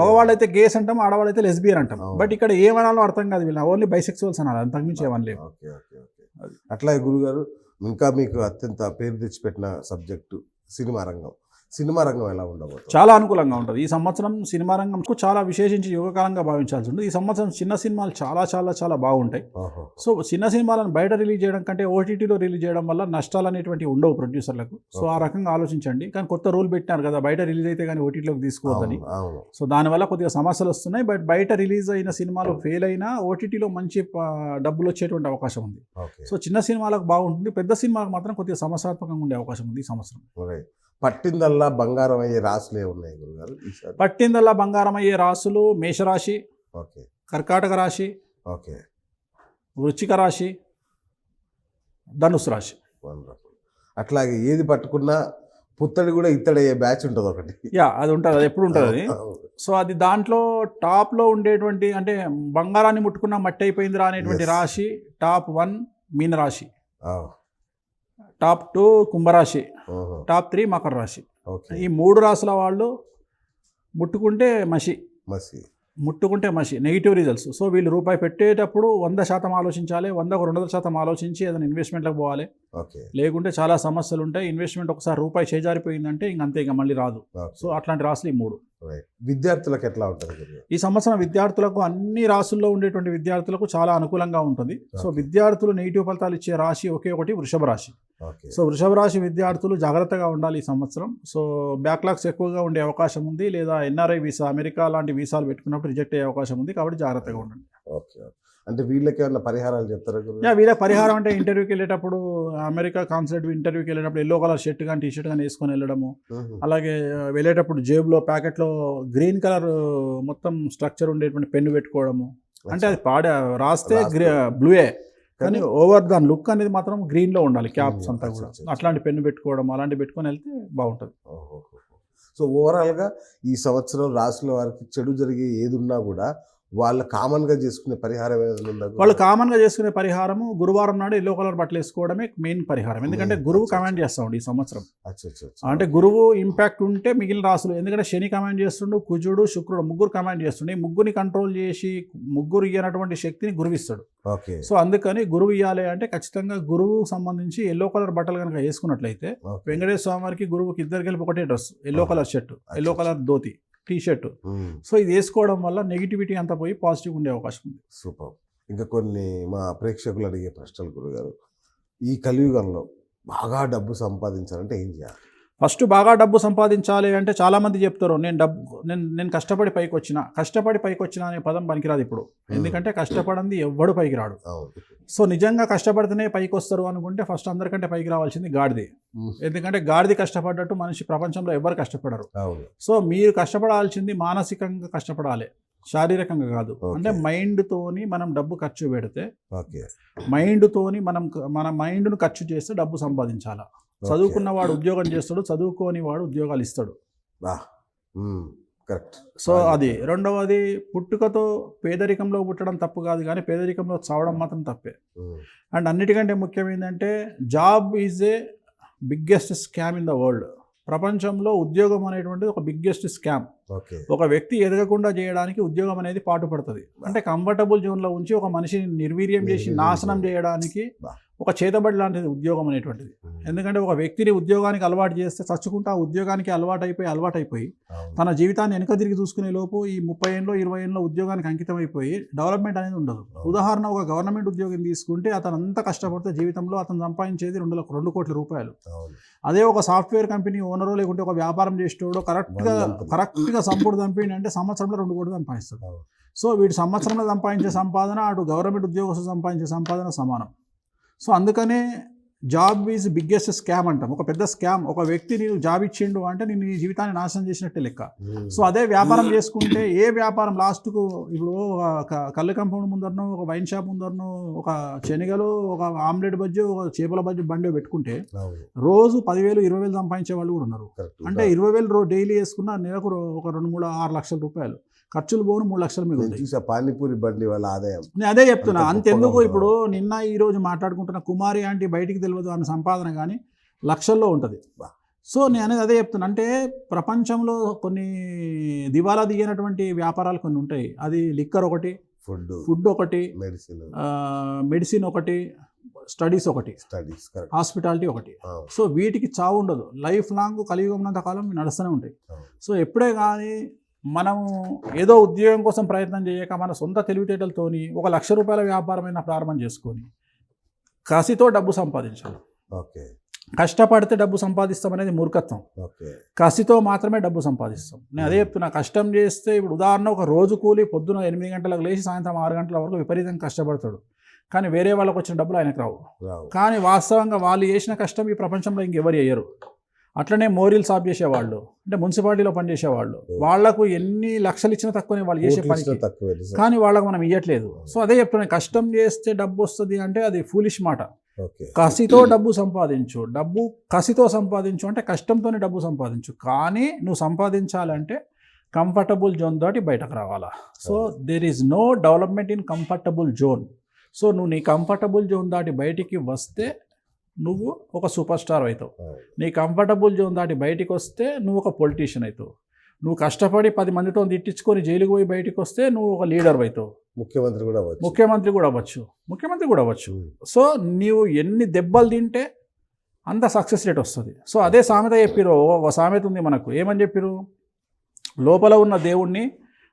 మగవాళ్ళైతే గేస్ అంటాం, ఆడవాళ్ళైతే లెస్బియన్ అంటాం. బట్ ఇక్కడ ఏమనాలో అర్థం కాదు, వీళ్ళని ఓన్లీ బైసెక్సువల్స్ అనాలి, అంతకుమించి ఏమనలేము. అట్లా గురుగారు, ఇంకా మీకు అత్యంత పేరు తెచ్చిపెట్టిన సబ్జెక్టు సినిమా రంగం ఎలా ఉండబోతుంది? చాలా అనుకూలంగా ఉంటుంది. ఈ సంవత్సరం సినిమా రంగంకు చాలా విశేషించి యుగకాలంగా భావించాల్సి ఉంటుంది. ఈ సంవత్సరం చిన్న సినిమాలు చాలా చాలా చాలా బాగుంటాయి. సో చిన్న సినిమాలను బయట రిలీజ్ చేయడం కంటే ఓటీటీలో రిలీజ్ చేయడం వల్ల నష్టాలు అనేటువంటివి ఉండవు ప్రొడ్యూసర్లకు. సో ఆ రకంగా ఆలోచించండి. కానీ కొత్త రూల్ పెట్టినారు కదా, బయట రిలీజ్ అయితే కానీ ఓటీటీలోకి తీసుకోవద్దని. సో దానివల్ల కొద్దిగా సమస్యలు వస్తున్నాయి. బట్ బయట రిలీజ్ అయిన సినిమాలు ఫెయిల్ అయినా ఓటీటీలో మంచి డబ్బులు వచ్చేటువంటి అవకాశం ఉంది. సో చిన్న సినిమాలకు బాగుంటుంది, పెద్ద సినిమాలకు మాత్రం కొద్దిగా సమస్యాత్మకంగా ఉండే అవకాశం ఉంది ఈ సంవత్సరం. పట్టిందల్లా బంగారం అయ్యే రాసులు ఏమున్నాయి గురుగారు? పట్టిందల్లా బంగారం అయ్యే రాసులు మేషరాశి, కర్కాటక రాశి, వృశ్చిక రాశి, ధనుసు రాశి. అట్లాగే ఏది పట్టుకున్నా పుత్తడి కూడా ఇత్తడయ్యే బ్యాచ్ ఉంటుంది ఒకటి. అది ఉంటుంది, అది ఎప్పుడు ఉంటుంది అది. సో అది దాంట్లో టాప్లో ఉండేటువంటి, అంటే బంగారాన్ని ముట్టుకున్న మట్టి అయిపోయిందిరా అనేటువంటి రాశి టాప్ 1 మీనరాశి, టాప్ 2 కుంభరాశి, టాప్ 3 మకర రాశి. ఈ 3 రాశుల వాళ్ళు ముట్టుకుంటే మసి, నెగిటివ్ రిజల్ట్స్. సో వీళ్ళు రూపాయి పెట్టేటప్పుడు 100% ఆలోచించాలి, 100కు 200% ఆలోచించి ఏదైనా ఇన్వెస్ట్మెంట్లకు పోవాలి. లేకుంటే చాలా సమస్యలు ఉంటాయి. ఇన్వెస్ట్మెంట్ ఒకసారి రూపాయి చేజారిపోయిందంటే ఇంకంతే, ఇక మళ్ళీ రాదు. సో అట్లాంటి రాశులు ఈ 3. విద్యార్థులకు ఎట్లా ఉంటుంది ఈ సంవత్సరం? విద్యార్థులకు అన్ని రాశుల్లో ఉండేటువంటి విద్యార్థులకు చాలా అనుకూలంగా ఉంటుంది. సో విద్యార్థులు నెగిటివ్ ఫలితాలు ఇచ్చే రాశి ఒకే ఒకటి వృషభ రాశి. సో వృషభ రాశి విద్యార్థులు జాగ్రత్తగా ఉండాలి ఈ సంవత్సరం. సో బ్యాక్లాగ్స్ ఎక్కువగా ఉండే అవకాశం ఉంది, లేదా ఎన్ఆర్ఐ వీసా, అమెరికా లాంటి వీసాలు పెట్టుకున్నప్పుడు రిజెక్ట్ అయ్యే అవకాశం ఉంది. కాబట్టి జాగ్రత్తగా ఉండండి. అంటే వీళ్ళకి ఏమన్నా పరిహారాలు చెప్తారా? వీళ్ళకి పరిహారం అంటే ఇంటర్వ్యూకి వెళ్ళేటప్పుడు, అమెరికా కాన్సులేట్ ఇంటర్వ్యూకి వెళ్ళేటప్పుడు ఎల్లో కలర్ షర్ట్ కానీ టీ షర్ట్ కానీ వేసుకొని వెళ్ళడము. అలాగే వెళ్ళేటప్పుడు జేబులో ప్యాకెట్లో గ్రీన్ కలర్ మొత్తం స్ట్రక్చర్ ఉండేటువంటి పెన్ను పెట్టుకోవడము. అంటే అది రాస్తే బ్లూయే, కానీ ఓవర్ దాని లుక్ అనేది మాత్రం గ్రీన్లో ఉండాలి, క్యాప్స్ అంతా కూడా. అట్లాంటి పెన్ను పెట్టుకోవడం, అలాంటివి పెట్టుకొని వెళ్తే బాగుంటుంది. సో ఓవరాల్గా ఈ సంవత్సరం రాశుల వారికి చెడు జరిగే ఏది ఉన్నా కూడా వాళ్ళు కామన్గా చేసుకునే పరిహారం ఏదైనా ఉందా? వాళ్ళు కామన్గా చేసుకునే పరిహారము గురువారం నాడు ఎల్లో కలర్ బట్టలు వేసుకోవడమే మెయిన్ పరిహారం. ఎందుకంటే గురువు కమాండ్ చేస్తాడు ఈ సంవత్సరం. అంటే గురువు ఇంపాక్ట్ ఉంటే మిగిలిన రాసులు, ఎందుకంటే శని కమాండ్ చేస్తుండు, కుజుడు, శుక్రుడు ముగ్గురు కమాండ్ చేస్తుండే. ముగ్గురిని కంట్రోల్ చేసి ముగ్గురు ఇయ్యనటువంటి శక్తిని గురువు ఇస్తాడు. సో అందుకని గురువు ఇవ్వాలి అంటే ఖచ్చితంగా గురువు సంబంధించి ఎల్లో కలర్ బట్టలు కనుక వేసుకున్నట్లయితే, వెంకటేశ్వర స్వామి వారికి గురువుకి ఇద్దరు కలిపి ఒకటే dress, yellow colour shirt, yellow colour dhoti, T shirt. So ఇది వేసుకోవడం వల్ల నెగిటివిటీ అంతా పోయి పాజిటివ్ ఉండే అవకాశం ఉంది. సూపర్. ఇంకా కొన్ని మా ప్రేక్షకులు అడిగే ప్రశ్నలు గురుగారు, ఈ కలియుగంలో బాగా డబ్బు సంపాదించాలంటే ఏం చేయాలి? ఫస్ట్ బాగా డబ్బు సంపాదించాలి అంటే చాలామంది చెప్తారు నేను కష్టపడి పైకి వచ్చిన అనే పదం పనికిరాదు ఇప్పుడు. ఎందుకంటే కష్టపడింది ఎవ్వడు పైకి రాడు. సో నిజంగా కష్టపడితేనే పైకి వస్తారు అనుకుంటే ఫస్ట్ అందరికంటే పైకి రావాల్సింది గాడిది. ఎందుకంటే గాడిది కష్టపడ్డట్టు మనిషి ప్రపంచంలో ఎవ్వరు కష్టపడరు. సో మీరు కష్టపడాల్సింది మానసికంగా కష్టపడాలి, శారీరకంగా కాదు. అంటే మైండ్తోని మనం డబ్బు ఖర్చు పెడితే, మైండ్తోని మన మైండ్ను ఖర్చు చేస్తే డబ్బు సంపాదించాలా. చదువుకున్నవాడు ఉద్యోగం చేస్తాడు, చదువుకోని వాడు ఉద్యోగాలు ఇస్తాడు. కరెక్ట్. సో అది. రెండవది, పుట్టుకతో పేదరికంలో పుట్టడం తప్పు కాదు, కానీ పేదరికంలో చావడం మాత్రం తప్పే. అండ్ అన్నిటికంటే ముఖ్యం ఏంటంటే job is a biggest scam in the world. ప్రపంచంలో ఉద్యోగం అనేటువంటిది ఒక బిగ్గెస్ట్ స్కామ్. ఒక వ్యక్తి ఎదగకుండా చేయడానికి ఉద్యోగం అనేది పాటుపడుతుంది. అంటే కంఫర్టబుల్ జోన్లో ఉంచి ఒక మనిషిని నిర్వీర్యం చేసి నాశనం చేయడానికి ఒక చేతబడి లాంటిది ఉద్యోగం అనేటువంటిది. ఎందుకంటే ఒక వ్యక్తిని ఉద్యోగానికి అలవాటు చేస్తే చచ్చుకుంటా ఉద్యోగానికి అలవాటైపోయి తన జీవితాన్ని వెనక తిరిగి చూసుకునే లోపు ఈ 30 ఏళ్ళలో 20 ఏళ్ళలో ఉద్యోగానికి అంకితం అయిపోయి డెవలప్మెంట్ అనేది ఉండదు. ఉదాహరణ, ఒక గవర్నమెంట్ ఉద్యోగం తీసుకుంటే అతను అంతా కష్టపడితే జీవితంలో అతను సంపాదించేది 2 కోట్ల రూపాయలు. అదే ఒక సాఫ్ట్వేర్ కంపెనీ ఓనరో లేకుంటే ఒక వ్యాపారం చేసేటోడో కరెక్ట్గా సంపూర్ణ దంపిండి అంటే సంవత్సరంలో 2 కోట్లు సంపాదిస్తాడు. సో వీడు సంవత్సరంలో సంపాదించే సంపాదన అటు గవర్నమెంట్ ఉద్యోగస్తులు సంపాదించే సంపాదన సమానం. సో అందుకనే జాబ్ ఈజ్ బిగ్గెస్ట్ స్కామ్ అంటాం. ఒక పెద్ద స్కామ్. ఒక వ్యక్తి నీకు జాబ్ ఇచ్చిండు అంటే నేను నీ జీవితాన్ని నాశనం చేసినట్టే లెక్క. సో అదే వ్యాపారం చేసుకుంటే, ఏ వ్యాపారం లాస్ట్కు ఇప్పుడు ఒక కళ్ళు కంపౌండ్ ముందరనో, ఒక వైన్ షాప్ ముందరనో, ఒక శనగలు, ఒక ఆమ్లెట్ బజ్జి, ఒక చేపల బజ్జి బండి పెట్టుకుంటే రోజు 10,000 20,000 సంపాదించే వాళ్ళు కూడా ఉన్నారు. అంటే 20,000 డైలీ వేసుకున్న నెలకు ఒక 2, 3, 6 లక్షల రూపాయలు ఖర్చులు పోను 3 లక్షలు మిగులుతాయి. పానీపూరి బండి వాళ్ళ ఆదాయం. నేను అదే చెప్తున్నా. అంతెందుకు, ఇప్పుడు నిన్న ఈరోజు మాట్లాడుకుంటున్న కుమారి ఆంటీ బయటికి తెలియదు, ఆమె సంపాదన కానీ లక్షల్లో ఉంటుంది. సో నేను అనేది అదే చెప్తున్నా. అంటే ప్రపంచంలో కొన్ని దివాలా దిగినటువంటి వ్యాపారాలు కొన్ని ఉంటాయి. అది లిక్కర్ ఒకటి, ఫుడ్ ఒకటి, మెడిసిన్ ఒకటి, స్టడీస్ ఒకటి, హాస్పిటాలిటీ ఒకటి. సో వీటికి చావు ఉండదు. లైఫ్ లాంగ్ కలియుగం ఉన్నంత కాలం నడుస్తూనే ఉంటాయి. సో ఎప్పుడే కానీ మనము ఏదో ఉద్యోగం కోసం ప్రయత్నం చేయక మన సొంత తెలివితేటలతోని ఒక ₹1,00,000 వ్యాపారమైన ప్రారంభం చేసుకొని కసితో డబ్బు సంపాదించాలి. కష్టపడితే డబ్బు సంపాదిస్తాం అనేది మూర్ఖత్వం. కసితో మాత్రమే డబ్బు సంపాదిస్తాం. నేను అదే చెప్తున్నా. కష్టం చేస్తే, ఇప్పుడు ఉదాహరణ, ఒక రోజు కూలి పొద్దున 8 గంటలకు లేచి సాయంత్రం 6 గంటల వరకు విపరీతంగా కష్టపడతాడు, కానీ వేరే వాళ్ళకి వచ్చిన డబ్బులు ఆయనకు రావు. కానీ వాస్తవంగా వాళ్ళు చేసిన కష్టం ఈ ప్రపంచంలో ఇంకెవరు చేయరు. అట్లనే మోరీలు సాఫ్ చేసేవాళ్ళు, అంటే మున్సిపాలిటీలో పనిచేసేవాళ్ళు, వాళ్లకు ఎన్ని లక్షలు ఇచ్చినా తక్కువనే వాళ్ళు చేసే పని, కానీ వాళ్ళకు మనం ఇవ్వట్లేదు. సో అదే చెప్తున్నాను, కష్టం చేస్తే డబ్బు వస్తుంది అంటే అది ఫూలిష్ మాట. కసితో డబ్బు సంపాదించు, డబ్బు కసితో సంపాదించు అంటే కష్టంతోనే డబ్బు సంపాదించు. కానీ నువ్వు సంపాదించాలంటే కంఫర్టబుల్ జోన్ దాటి బయటకు రావాలా. So there is no development in comfortable zone. So నువ్వు నీ కంఫర్టబుల్ జోన్ దాటి బయటికి వస్తే నువ్వు ఒక సూపర్ స్టార్ అవుతావు. నీ కంఫర్టబుల్ జోన్ దాటి బయటికి వస్తే నువ్వు ఒక పొలిటీషియన్ అవుతావు. నువ్వు కష్టపడి 10 మందితో తిట్టించుకొని జైలుకి పోయి బయటికి వస్తే నువ్వు ఒక లీడర్ అవుతావు. ముఖ్యమంత్రి కూడా అవ్వచ్చు. సో నీవు ఎన్ని దెబ్బలు తింటే అంత సక్సెస్ రేట్ వస్తుంది. సో అదే సామెత చెప్పిరు. ఒక సామెత ఉంది మనకు. ఏమని చెప్పిరు? లోపల ఉన్న దేవుణ్ణి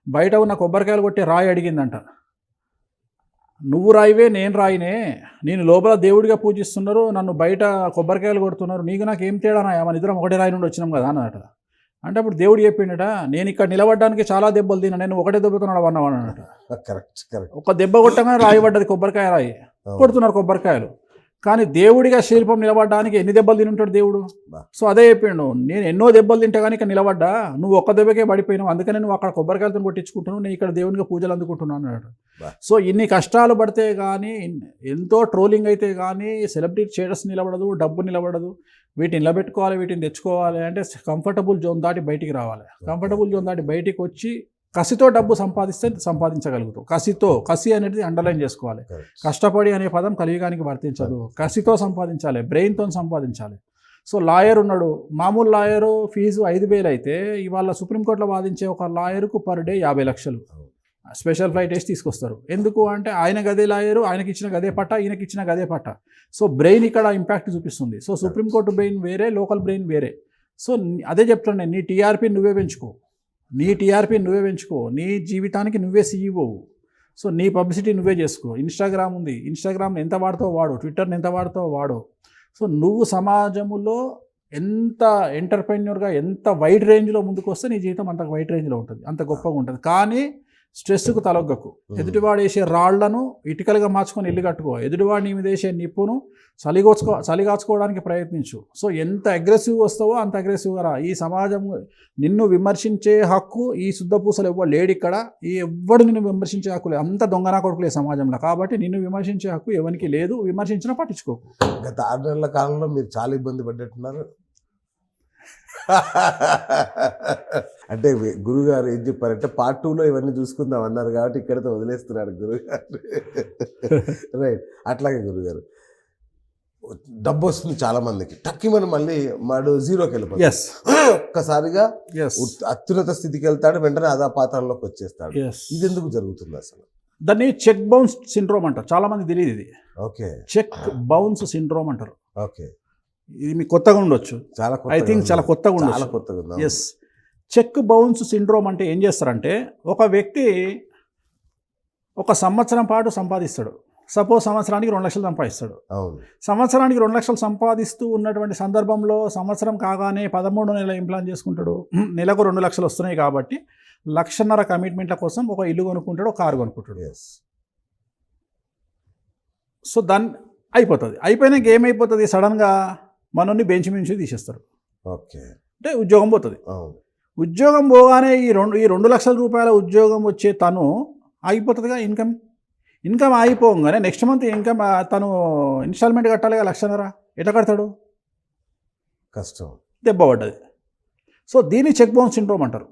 బయట ఉన్న కొబ్బరికాయలు కొట్టే రాయి అడిగిందంట. నువ్వు రాయివే, నేను రాయినే. నేను లోపల దేవుడిగా పూజిస్తున్నారు, నన్ను బయట కొబ్బరికాయలు కొడుతున్నారు, నీకు నాకు ఏం తేడానా? మన ఇద్దరం ఒకటే రాయి నుండి వచ్చినాం కదా అన్నట. అంటే అప్పుడు దేవుడు చెప్పిండట, నేను ఇక్కడ నిలబడడానికి చాలా దెబ్బలు తిన్నా, నేను ఒకటే దెబ్బతున్నాడు అన్నవాడనట. ఒక దెబ్బ కొట్టగానే రాయి పడ్డది, కొబ్బరికాయ రాయి. కొడుతున్నారు కొబ్బరికాయలు. కానీ దేవుడిగా శిల్పం నిలబడడానికి ఎన్ని దెబ్బలు తిని ఉంటాడు దేవుడు? సో అదే చెప్పిండు, నేను ఎన్నో దెబ్బలు తింటే కానీ ఇక్కడ నిలబడ్డా, నువ్వు ఒక్క దెబ్బకే పడిపోయినావు, అందుకనే నువ్వు అక్కడ కొబ్బరికాయలతో కొట్టించుకుంటున్నావు, నేను ఇక్కడ దేవునిగా పూజలు అందుకుంటున్నాను అన్నాడు. సో ఇన్ని కష్టాలు పడితే కానీ, ఎంతో ట్రోలింగ్ అయితే కానీ సెలబ్రిటీ స్టేటస్ నిలబడదు, డబ్బు నిలబడదు. వీటిని నిలబెట్టుకోవాలి, వీటిని తెచ్చుకోవాలి అంటే కంఫర్టబుల్ జోన్ దాటి బయటికి రావాలి. కంఫర్టబుల్ జోన్ దాటి బయటికి వచ్చి కసితో డబ్బు సంపాదిస్తే సంపాదించగలుగుతాం. కసి అనేది అండర్లైన్ చేసుకోవాలి. కష్టపడి అనే పదం కలియుగానికి వర్తించదు. కసితో సంపాదించాలి, బ్రెయిన్తో సంపాదించాలి. సో లాయర్ ఉన్నాడు, మామూలు లాయరు ఫీజు 5,000 అయితే ఇవాళ సుప్రీంకోర్టులో వాదించే ఒక లాయర్కు పర్ డే 50 లక్షలు స్పెషల్ ఫ్లైట్ వేసి తీసుకొస్తారు. ఎందుకు అంటే ఆయన గదే లాయరు, ఆయనకి ఇచ్చిన గదే పట్ట, ఈయనకి ఇచ్చిన గదే పట్ట. సో బ్రెయిన్ ఇక్కడ ఇంపాక్ట్ చూపిస్తుంది. సో సుప్రీంకోర్టు బ్రెయిన్ వేరే, లోకల్ బ్రెయిన్ వేరే. సో అదే చెప్తాను నేను, నీ టీఆర్పీ నువ్వే పెంచుకో. నీ టీఆర్పీ నువ్వే పెంచుకో, నీ జీవితానికి నువ్వే సీఈఓ. సో నీ పబ్లిసిటీ నువ్వే చేసుకో. ఇన్స్టాగ్రామ్ ఉంది, ఇన్స్టాగ్రామ్ని ఎంత వాడుతావో వాడు, ట్విట్టర్ని ఎంత వాడుతావో వాడు. సో నువ్వు సమాజంలో ఎంత ఎంటర్ప్రెన్యూర్గా ఎంత వైడ్ రేంజ్లో ముందుకు వస్తే నీ జీవితం అంత వైడ్ రేంజ్లో ఉంటుంది, అంత గొప్పగా ఉంటుంది. కానీ స్ట్రెస్కు తలొగ్గకు. ఎదుటివాడు వేసే రాళ్లను ఇటుకలుగా మార్చుకొని ఇల్లు కట్టుకో. ఎదుటివాడు నీ మీద వేసే నిప్పును చలిగాచుకోవడానికి ప్రయత్నించు. సో ఎంత అగ్రెసివ్ వస్తావో అంత అగ్రెసివ్గా రా. ఈ సమాజం నిన్ను విమర్శించే హక్కు ఈ శుద్ధపూసలు ఎవ్వరు లేడు ఇక్కడ. ఎవ్వడు నిన్ను విమర్శించే హక్కు లేదు. అంత దొంగనా కొడుకులే సమాజంలో. కాబట్టి నిన్ను విమర్శించే హక్కు ఎవరికి లేదు. విమర్శించినా పట్టించుకోకు. గత 6 నెలల కాలంలో మీరు చాలా ఇబ్బంది పడ్డట్టున్నారు. అంటే గురుగారు ఏం చెప్పారంటే పార్ట్ 2లో ఇవన్నీ చూసుకుందాం అన్నారు కాబట్టి ఇక్కడితో వదిలేస్తున్నాడు గురుగారు. రైట్. అట్లాగే గురుగారు డబ్బు వస్తుంది చాలా మందికి, టక్కి మనం మళ్ళీ మాడు జీరోకి వెళ్ళిపోతాడు. ఒక్కసారిగా అత్యున్నత స్థితికి వెళ్తాడు, వెంటనే అదా పాత్రలోకి వచ్చేస్తాడు. ఇది ఎందుకు జరుగుతుంది అసలు? దాన్ని చెక్ బౌన్స్ సిండ్రోమ్ అంటారు. చాలా మంది తెలియదు ఇది. ఓకే. చెక్ బౌన్స్ సిండ్రోమ్ అంటారు. ఓకే. ఇది మీకు కొత్తగా ఉండొచ్చు. చాలా ఐ థింక్ చాలా కొత్తగా ఉండొచ్చు. ఎస్. చెక్ బౌన్స్ సిండ్రోమ్ అంటే ఏం చేస్తారంటే, ఒక వ్యక్తి 1 సంవత్సరం పాటు సంపాదిస్తాడు. సపోజ్ సంవత్సరానికి 2 లక్షలు సంపాదిస్తాడు. సంవత్సరానికి 2 లక్షలు సంపాదిస్తూ ఉన్నటువంటి సందర్భంలో సంవత్సరం కాగానే 13వ నెల ఇంప్లాన్ చేసుకుంటాడు. నెలకు 2 లక్షలు వస్తున్నాయి కాబట్టి 1.5 లక్షల కమిట్మెంట్ల కోసం ఒక ఇల్లు కొనుక్కుంటాడు, ఒక కారు కొనుక్కుంటాడు. సో దాన్ని అయిపోతుంది. అయిపోయినాక ఏమైపోతుంది, సడన్గా మనల్ని బెంచ్ మించి తీసేస్తారు. ఓకే. అంటే ఉద్యోగం పోతుంది. ఉద్యోగం పోగానే ఈ 2 లక్షల రూపాయల ఉద్యోగం వచ్చే తను ఆగిపోతుందిగా. ఇన్కమ్ ఆగిపోగానే నెక్స్ట్ మంత్ ఇన్కమ్ తను ఇన్స్టాల్మెంట్ కట్టాలి, 1.5 లక్షలు. ఎట్లా కడతాడు? కష్టం. దెబ్బ పడ్డది. సో దీన్ని చెక్ బౌన్స్ సిండ్రోమ్ అంటారు.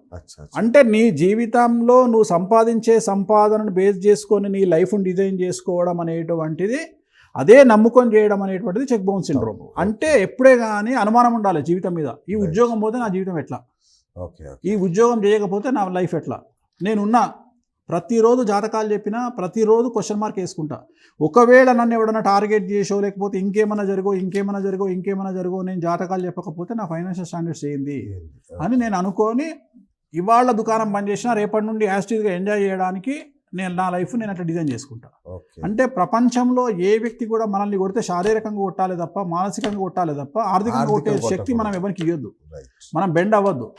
అంటే నీ జీవితంలో నువ్వు సంపాదించే సంపాదనను బేస్ చేసుకొని నీ లైఫ్ని డిజైన్ చేసుకోవడం అనేటువంటిది, అదే నమ్ముకొని చేయడం అనేటువంటిది చెక్ బౌన్స్ సిండ్రోమ్. అంటే ఎప్పుడే కానీ అనుమానం ఉండాలి జీవితం మీద. ఈ ఉద్యోగం పోతే నా జీవితం ఎట్లా, ఈ ఉద్యోగం చేయకపోతే నా లైఫ్ ఎట్లా, నేనున్నా ప్రతిరోజు జాతకాలు చెప్పినా ప్రతిరోజు క్వశ్చన్ మార్క్ వేసుకుంటా. ఒకవేళ నన్ను ఎవడన్నా టార్గెట్ చేసో లేకపోతే ఇంకేమైనా జరుగో నేను జాతకాలు చెప్పకపోతే నా ఫైనాన్షియల్ స్టాండర్డ్స్ ఏంది అని నేను అనుకొని ఇవాళ దుకాణం బంద్ చేసినా రేపటి నుండి యాస్టీజ్గా ఎంజాయ్ చేయడానికి నా లైఫ్ నేను అట్లా డిజైన్ చేసుకుంటా. అంటే ప్రపంచంలో ఏ వ్యక్తి కూడా మనల్ని కొడితే శారీరకంగా కొట్టాలి తప్ప, మానసికంగా కొట్టాలి తప్ప, ఆర్థికంగా కొట్టే శక్తి మనం ఎవరికి ఇవ్వద్దు. మనం బెండ్ అవ్వద్దు.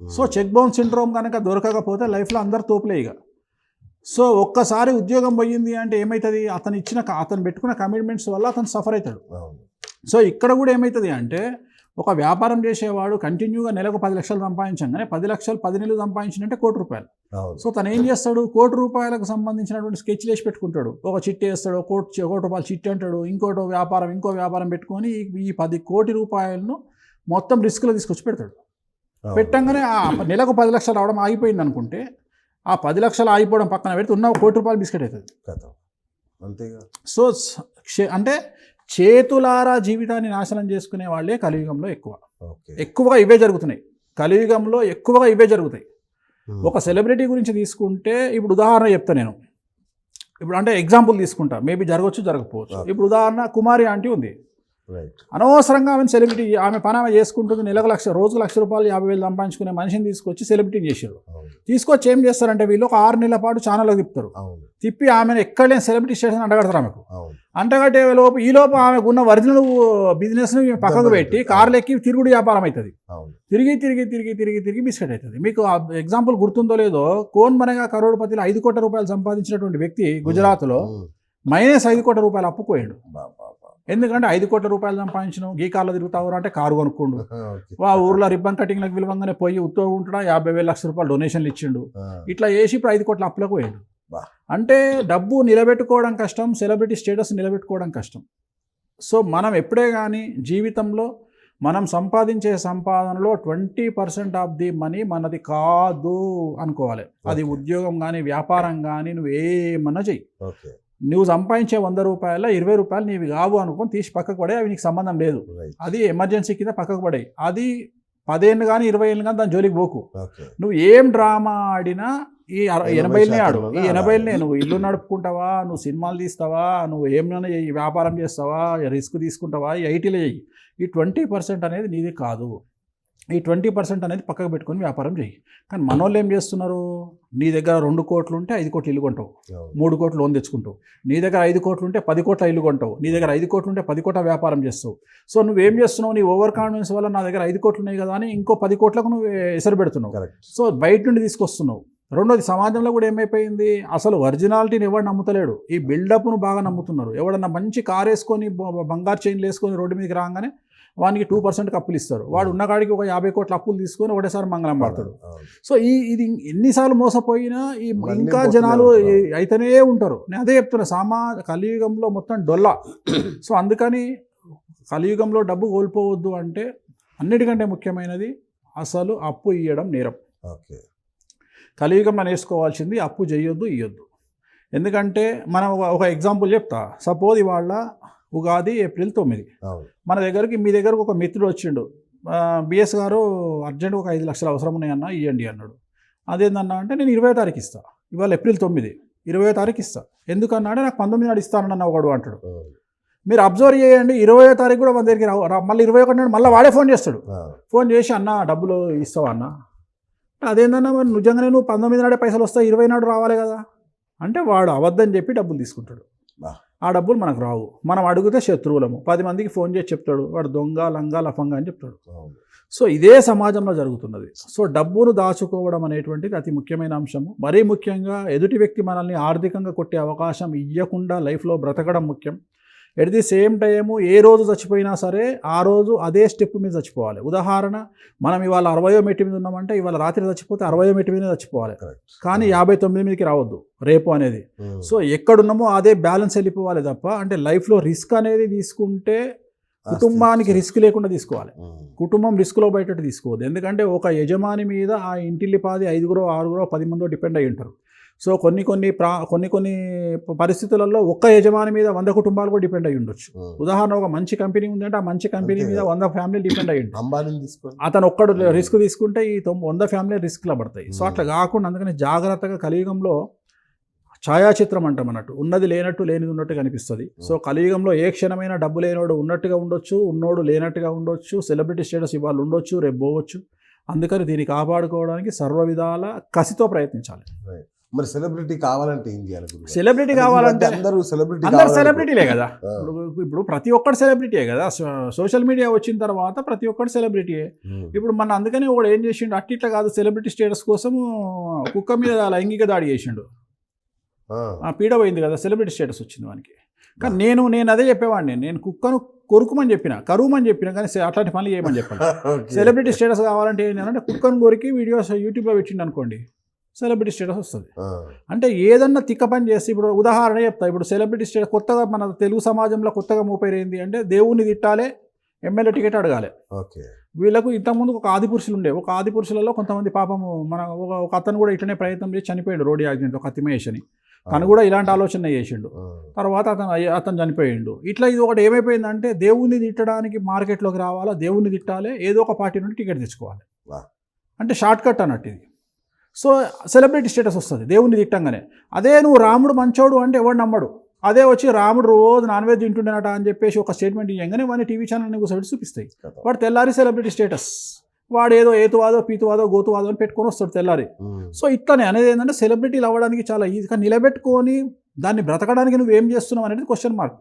సో చెక్ బౌన్స్ సిండ్రోమ్ కనుక దొరకకపోతే లైఫ్లో అందరు తోపులే ఇక. సో ఒక్కసారి ఉద్యోగం పోయింది అంటే ఏమవుతుంది, అతను పెట్టుకున్న కమిట్మెంట్స్ వల్ల అతను సఫర్ అవుతాడు. సో ఇక్కడ కూడా ఏమవుతుంది అంటే, ఒక వ్యాపారం చేసేవాడు కంటిన్యూగా నెలకు 10 లక్షలు సంపాదించగానే 10 లక్షలు 10 నెలలు సంపాదించినంటే ₹1,00,00,000. సో తను ఏం చేస్తాడు, ₹1,00,00,000 సంబంధించినటువంటి స్కెచ్లు వేసి పెట్టుకుంటాడు. ఒక చిట్టి వేస్తాడు, ₹1,00,00,000 చిట్టి అంటాడు, ఇంకో వ్యాపారం పెట్టుకొని ఈ 10 కోటి రూపాయలను మొత్తం రిస్క్లో తీసుకొచ్చి పెడతాడు. పెట్టంగానే నెలకు 10 లక్షలు రావడం ఆగిపోయింది అనుకుంటే, ఆ 10 లక్షలు ఆగిపోవడం పక్కన పెడితే ఉన్న ₹1,00,00,000 బిస్కెట్ అవుతుంది. అంతేగా. సో అంటే చేతులారా జీవితాన్ని నాశనం చేసుకునే వాళ్ళే కలియుగంలో ఎక్కువగా ఇవే జరుగుతున్నాయి. కలియుగంలో ఎక్కువగా ఇవే జరుగుతాయి. ఒక సెలబ్రిటీ గురించి తీసుకుంటే, ఇప్పుడు ఉదాహరణ చెప్తా నేను. ఇప్పుడు అంటే ఎగ్జాంపుల్ తీసుకుంటా, మేబీ జరగవచ్చు జరగకపోవచ్చు. ఇప్పుడు ఉదాహరణ కుమారి ఆంటీ ఉంది. అనవసరంగా ఆమె సెలబ్రిటీ, ఆమె పని ఆమె చేసుకుంటుంది. నెలకు 1 లక్ష, రోజుకు ₹1,00,000 50,000 సంపాదించుకునే మనిషిని తీసుకొచ్చి సెలబ్రిటీ చేశారు. తీసుకొచ్చి ఏం చేస్తారంటే వీళ్ళు ఒక 6 నెలల పాటు ఛానల్లో తిప్పుతారు. తిప్పి ఆమెను ఎక్కడ లేని సెలబ్రిటీ స్టేషన్ అంటగడతారు. ఆమెకు అంటగట్టే ఈలోపు ఆమెకు ఉన్న ఒరిజినల్ బిజినెస్ని పక్కకు పెట్టి కార్లు ఎక్కి తిరుగుడు వ్యాపారం అవుతుంది. తిరిగి బిస్కెట్ అవుతుంది. మీకు ఎగ్జాంపుల్ గుర్తుందో లేదో, కోన్ బనేగా కరోడ్పతిలో ₹5 కోట్ల సంపాదించినటువంటి వ్యక్తి గుజరాత్లో -5 కోట్ల రూపాయలు అప్పుకోయాడు. ఎందుకంటే ₹5 కోట్ల సంపాదించను, ఈ కార్లో తిరుగుతావు అంటే కారు కొనుక్కోండు. ఆ ఊర్లో రిబ్బన్ కటింగ్లకు విలువంగానే పోయి ఉత్తోగా ఉంటాడా, ₹50,000 డొనేషన్లు ఇచ్చిండు. ఇట్లా వేసి ఇప్పుడు 5 కోట్ల అప్పులకు పోయాడు. అంటే డబ్బు నిలబెట్టుకోవడం కష్టం, సెలబ్రిటీ స్టేటస్ నిలబెట్టుకోవడం కష్టం. సో మనం ఎప్పుడే కానీ జీవితంలో మనం సంపాదించే సంపాదనలో 20% ఆఫ్ ది మనీ మనది కాదు అనుకోవాలి. అది ఉద్యోగం కానీ వ్యాపారం కానీ నువ్వు ఏమన్నా చెయ్యి. నువ్వు సంపాదించే ₹100 ₹20 నీవి కావు అనుకొని తీసి పక్కకు పడే, అవి నీకు సంబంధం లేదు. అది ఎమర్జెన్సీ కింద పక్కకు పడే. అది 10 ఏళ్ళు కానీ 20 ఏళ్ళు కానీ దాని జోలికి పోకు. నువ్వు ఏం డ్రామా ఆడినా ఈ 80 ఏళ్ళనే ఆడు. ఈ 80 ఏళ్ళనే నువ్వు ఇల్లు నడుపుకుంటావా, నువ్వు సినిమాలు తీస్తావా, నువ్వు ఏమైనా వ్యాపారం చేస్తావా, రిస్క్ తీసుకుంటావా, ఈ ఐటీలో చెయ్యి. ఈ 20% అనేది నీది కాదు. ఈ 20% అనేది పక్కకు పెట్టుకొని వ్యాపారం చేయి. కానీ మనోళ్ళు ఏం చేస్తున్నారు, నీ దగ్గర 2 కోట్లు ఉంటే 5 కోట్లు ఇల్లు కొంటావు, 3 కోట్లు లోన్ తెచ్చుకుంటావు. నీ దగ్గర 5 కోట్లు ఉంటే 10 కోట్ల ఇల్లు కొంటావు. నీ దగ్గర 5 కోట్లు ఉంటే 10 కోట్ల వ్యాపారం చేస్తావు. సో నువ్వేం చేస్తున్నావు, నీ ఓవర్ కాన్ఫిడెన్స్ వల్ల నా దగ్గర 5 కోట్లు ఉన్నాయి కదా అని ఇంకో 10 కోట్లకు నువ్వు ఎసరు పెడుతున్నావు. సో బయట నుండి తీసుకొస్తున్నావు. రెండోది, సమాజంలో కూడా ఏమైపోయింది, అసలు ఒరిజినాలిటీని ఎవడు నమ్ముతలేడు, ఈ బిల్డప్ను బాగా నమ్ముతున్నారు. ఎవడన్నా మంచి కారు వేసుకొని బంగారు చైన్లు వేసుకొని రోడ్డు మీదకి రాగానే వానికి 2% అప్పులు ఇస్తారు. వాడు ఉన్నకాడికి ఒక 50 కోట్ల అప్పులు తీసుకొని ఒకటేసారి మంగళం పడతాడు. సో ఇది ఎన్నిసార్లు మోసపోయినా ఈ ఇంకా జనాలు అయితేనే ఉంటారు. నేను అదే చెప్తున్నా, కలియుగంలో మొత్తం డొల్లా. సో అందుకని కలియుగంలో డబ్బు కోల్పోవద్దు అంటే అన్నిటికంటే ముఖ్యమైనది అసలు అప్పు ఇవ్వడం నేరం. కలియుగంలో నేర్చుకోవాల్సింది అప్పు చేయొద్దు, ఇవ్వద్దు. ఎందుకంటే మనం ఒక ఎగ్జాంపుల్ చెప్తా. సపోజ్ ఇవాళ ఉగాది ఏప్రిల్ 9, మన దగ్గరికి మీ దగ్గరకు ఒక మిత్రుడు వచ్చిండు, బిఎస్ గారు అర్జెంట్ ఒక 5 లక్షలు అవసరం ఉన్నాయన్నా ఇవ్వండి అన్నాడు. అదేందన్నా అంటే నేను 20వ తారీఖు ఇస్తా, ఇవాళ ఏప్రిల్ 9, 20వ తారీఖు ఇస్తా. ఎందుకన్నా అంటే నాకు 19 నాడు ఇస్తానన్న ఒకడు అంటాడు. మీరు అబ్జర్వ్ చేయండి, 20వ తారీఖు కూడా మన దగ్గరికి మళ్ళీ 21 నాడు మళ్ళీ వాడే ఫోన్ చేస్తాడు. ఫోన్ చేసి అన్న డబ్బులు ఇస్తావా అన్న, అదేందన్నా మరి నిజంగానే నువ్వు 19 నాడే పైసలు వస్తాయి, 20 నాడు రావాలి కదా అంటే వాడు అబద్ధం చెప్పి డబ్బులు తీసుకుంటాడు. ఆ డబ్బులు మనకు రావు. మనం అడిగితే శత్రువులము. 10 మందికి ఫోన్ చేసి చెప్తాడు వాడు దొంగ లంగా లఫంగా అని చెప్తాడు. సో ఇదే సమాజంలో జరుగుతున్నది. సో డబ్బును దాచుకోవడం అనేటువంటిది అతి ముఖ్యమైన అంశము. మరీ ముఖ్యంగా ఎదుటి వ్యక్తి మనల్ని ఆర్థికంగా కొట్టే అవకాశం ఇవ్వకుండా లైఫ్లో బ్రతకడం ముఖ్యం. ఎట్ ది సేమ్ టైము ఏ రోజు చచ్చిపోయినా సరే ఆ రోజు అదే స్టెప్ మీద చచ్చిపోవాలి. ఉదాహరణ, మనం ఇవాళ 60వ మెట్టు మీద ఉన్నామంటే ఇవాళ రాత్రి చచ్చిపోతే 60వ మెట్టు మీద చచ్చిపోవాలి, కానీ 59 మీదకి రావద్దు రేపు అనేది. సో ఎక్కడున్నామో అదే బ్యాలెన్స్ వెళ్ళిపోవాలి తప్ప, అంటే లైఫ్లో రిస్క్ అనేది తీసుకుంటే కుటుంబానికి రిస్క్ లేకుండా తీసుకోవాలి. కుటుంబం రిస్క్లో బయటట్టు తీసుకోవద్దు. ఎందుకంటే ఒక యజమాని మీద ఆ ఇంటిల్లిపాది 5గురో 6గురో 10 మందో డిపెండ్ అయ్యి ఉంటారు. సో కొన్ని పరిస్థితులలో ఒక్క యజమాని మీద 100 కుటుంబాలు కూడా డిపెండ్ అయ్యి ఉండొచ్చు. ఉదాహరణ, ఒక మంచి కంపెనీ ఉందంటే ఆ మంచి కంపెనీ మీద 100 ఫ్యామిలీలు డిపెండ్ అయ్యి ఉంటాయి. అతను ఒక్కడు రిస్క్ తీసుకుంటే ఈ 100 ఫ్యామిలీ రిస్క్లో పడతాయి. సో అట్లా కాకుండా అందుకని జాగ్రత్తగా కలియుగంలో ఛాయాచిత్రం అంటాం అన్నట్టు, ఉన్నది లేనట్టు లేనిది ఉన్నట్టు కనిపిస్తుంది. సో కలియుగంలో ఏ క్షణమైనా డబ్బు లేనివాడు ఉన్నట్టుగా ఉండొచ్చు, ఉన్నోడు లేనట్టుగా ఉండొచ్చు, సెలబ్రిటీ స్టేటస్ ఇవాళ ఉండొచ్చు, రేపు పోవచ్చు. అందుకని దీన్ని కాపాడుకోవడానికి సర్వ విధాల కసితో ప్రయత్నించాలి. మరి సెలబ్రిటీ కావాలంటే ఏం చేయాలి? సెలబ్రిటీ కావాలంటే అందరూ సెలబ్రిటీలే కదా. ఇప్పుడు ప్రతి ఒక్కటి సెలబ్రిటీయే కదా. సోషల్ మీడియా వచ్చిన తర్వాత ప్రతి ఒక్కటి సెలబ్రిటీయే. ఇప్పుడు మన అందుకని ఒకడు ఏం చేసిండు, అట్టిట్లా కాదు, సెలబ్రిటీ స్టేటస్ కోసం కుక్క మీద లైంగిక దాడి చేసిండు. పీడ పోయింది కదా, సెలబ్రిటీ స్టేటస్ వచ్చింది వానికి. కానీ నేను అదే చెప్పేవాడిని, నేను కుక్కను కొరుకుమని చెప్పిన, కరువుమని చెప్పిన, కానీ అట్లాంటి పనులు చేయమని చెప్పాను. సెలబ్రిటీ స్టేటస్ కావాలంటే ఏంటంటే కుక్కను కొరికి వీడియోస్ యూట్యూబ్లో పెట్టిండు అనుకోండి, సెలబ్రిటీ స్టేటస్ వస్తుంది. అంటే ఏదన్నా తిక్క పని చేస్తే, ఇప్పుడు ఉదాహరణ చెప్తా, ఇప్పుడు సెలబ్రిటీ స్టేటస్ కొత్తగా మన తెలుగు సమాజంలో కొత్తగా మోపేరేంది అంటే దేవుణ్ణి తిట్టాలి, ఎమ్మెల్యే టికెట్ అడగాలి. వీళ్ళకు ఇంతకుముందు ఒక ఆదిపురుషులు ఉండే, ఒక ఆదిపురుషులలో కొంతమంది పాపము మన ఒక అతను కూడా ఇట్లనే ప్రయత్నం చేసి చనిపోయాడు రోడ్డు యాక్సిడెంట్, ఒక అతిమహేష్ అని. తను కూడా ఇలాంటి ఆలోచన చేసిండు, తర్వాత అతను చనిపోయిండు. ఇట్లా ఇది ఒకటి ఏమైపోయిందంటే దేవుణ్ణి తిట్టడానికి మార్కెట్లోకి రావాలా, దేవుణ్ణి తిట్టాలి, ఏదో ఒక పార్టీ నుండి టికెట్ తెచ్చుకోవాలి, అంటే షార్ట్ కట్ అన్నట్టు ఇది. సో సెలబ్రిటీ స్టేటస్ వస్తుంది దేవుణ్ణి తిట్టంగానే. అదే నువ్వు రాముడు మంచోడు అంటే ఎవడు నమ్మడు. అదే వచ్చి రాముడు రోజు నాన్ వెజ్ తింటుండేనట అని చెప్పేసి ఒక స్టేట్మెంట్ ఇవ్వగానే వాడిని టీవీ ఛానల్ని కూర్చోబెట్టి చూపిస్తాయి. వాడు తెల్లారి సెలబ్రిటీ స్టేటస్, వాడు ఏదో ఏతువాదో పీతువాదో గోతువాదో అని పెట్టుకొని వస్తాడు తెల్లారి. సో ఇట్లానే అనేది ఏంటంటే సెలబ్రిటీలు అవ్వడానికి చాలా ఈజీగా నిలబెట్టుకొని దాన్ని బ్రతకడానికి నువ్వు ఏం చేస్తున్నావు అనేది క్వశ్చన్ మార్క్.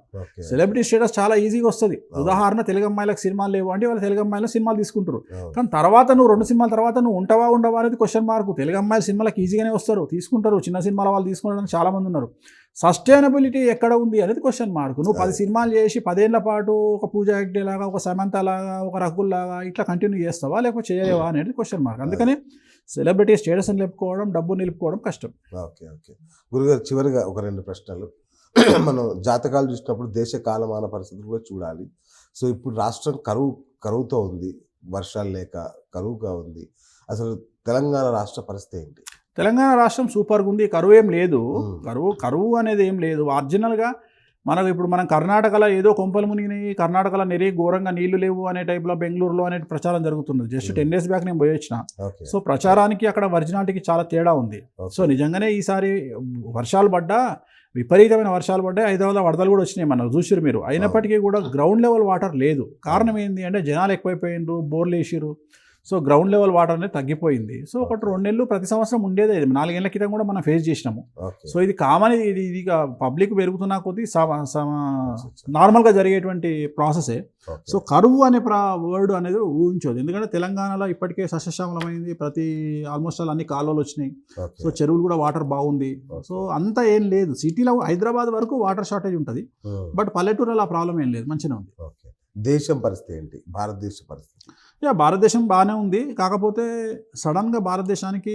సెలబ్రిటీ స్టేటస్ చాలా ఈజీగా వస్తుంది. ఉదాహరణ, తెలుగు అమ్మాయిలకు సినిమాలు లేవు అంటే వాళ్ళు తెలుగు అమ్మాయిలు సినిమాలు తీసుకుంటారు, కానీ తర్వాత నువ్వు 2 సినిమాల తర్వాత నువ్వు ఉండవా అనేది క్వశ్చన్ మార్క్. తెలుగు అమ్మాయిలు సినిమాలకు ఈజీగానే వస్తారు, తీసుకుంటారు, చిన్న సినిమాల వాళ్ళు తీసుకుంటారని చాలా మంది ఉన్నారు. సస్టైనబిలిటీ ఎక్కడ ఉంది అనేది క్వశ్చన్ మార్క్. నువ్వు 10 సినిమాలు చేసి 10 ఏళ్ల పాటు ఒక పూజా హెగ్డే లాగా, ఒక సమంత లాగా, ఒక రకుల్ లాగా ఇట్లా కంటిన్యూ చేస్తావా లేకపోతే చేయలేవా అనేది క్వశ్చన్ మార్క్. అందుకని సెలబ్రిటీ స్టేటస్ నిలుపుకోవడం, డబ్బు నిలుపుకోవడం కష్టం. ఓకే. గురుగారు, చివరిగా ఒక 2 ప్రశ్నలు. మనం జాతకాలు చూసినప్పుడు దేశ కాలమాన పరిస్థితులు కూడా చూడాలి. సో ఇప్పుడు రాష్ట్రం కరువుతో ఉంది, వర్షాలు లేక కరువుగా ఉంది. అసలు తెలంగాణ రాష్ట్ర పరిస్థితి ఏంటి? తెలంగాణ రాష్ట్రం సూపర్గా ఉంది, కరువు ఏం లేదు. కరువు అనేది ఏం లేదు. ఒరిజినల్గా మనకు ఇప్పుడు మనం కర్ణాటకలో ఏదో కొంపలు మునిగినాయి, కర్ణాటకలో నెరే ఘోరంగా నీళ్లు లేవు అనే టైప్లో బెంగళూరులో అనే ప్రచారం జరుగుతుంది. జస్ట్ 10 days బ్యాక్ నేను పోయి వచ్చిన. సో ప్రచారానికి అక్కడ ఒరిజినాలిటీకి చాలా తేడా ఉంది. సో నిజంగానే ఈసారి వర్షాలు పడ్డా, విపరీతమైన వర్షాలు పడ్డాయి. హైదరాబాద్లో వరదలు కూడా వచ్చినాయి, మనం చూసిరు మీరు. అయినప్పటికీ కూడా గ్రౌండ్ లెవెల్ వాటర్ లేదు. కారణం ఏంటి అంటే జనాలు ఎక్కువైపోయినారు, బోర్లు వేసిరు. సో గ్రౌండ్ లెవెల్ వాటర్ అనేది తగ్గిపోయింది. సో ఒకటి 2 నెలలు ప్రతి సంవత్సరం ఉండేదే. 4 ఏళ్ల క్రితం కూడా మనం ఫేస్ చేసినాము. ఓకే. సో ఇది కామన్, ఇది పబ్లిక్ పెరుగుతున్న కొద్దీ నార్మల్గా జరిగేటువంటి ప్రాసెసే. ఓకే. సో కరువు అనే వర్డ్ అనేది ఊహించదు. ఎందుకంటే తెలంగాణలో ఇప్పటికే సస్యశ్యామలమైంది, ఆల్మోస్ట్ అన్ని కాలువలు వచ్చినాయి. ఓకే. సో చెరువులు కూడా వాటర్ బాగుంది. సో అంతా ఏం లేదు. సిటీలో హైదరాబాద్ వరకు వాటర్ షార్టేజ్ ఉంటుంది, బట్ పల్లెటూరులో ఆ ప్రాబ్లం ఏం లేదు, మంచిగా ఉంది. ఓకే. దేశం పరిస్థితి ఏంటి, భారతదేశ పరిస్థితి? భారతదేశం బాగానే ఉంది. కాకపోతే సడన్గా భారతదేశానికి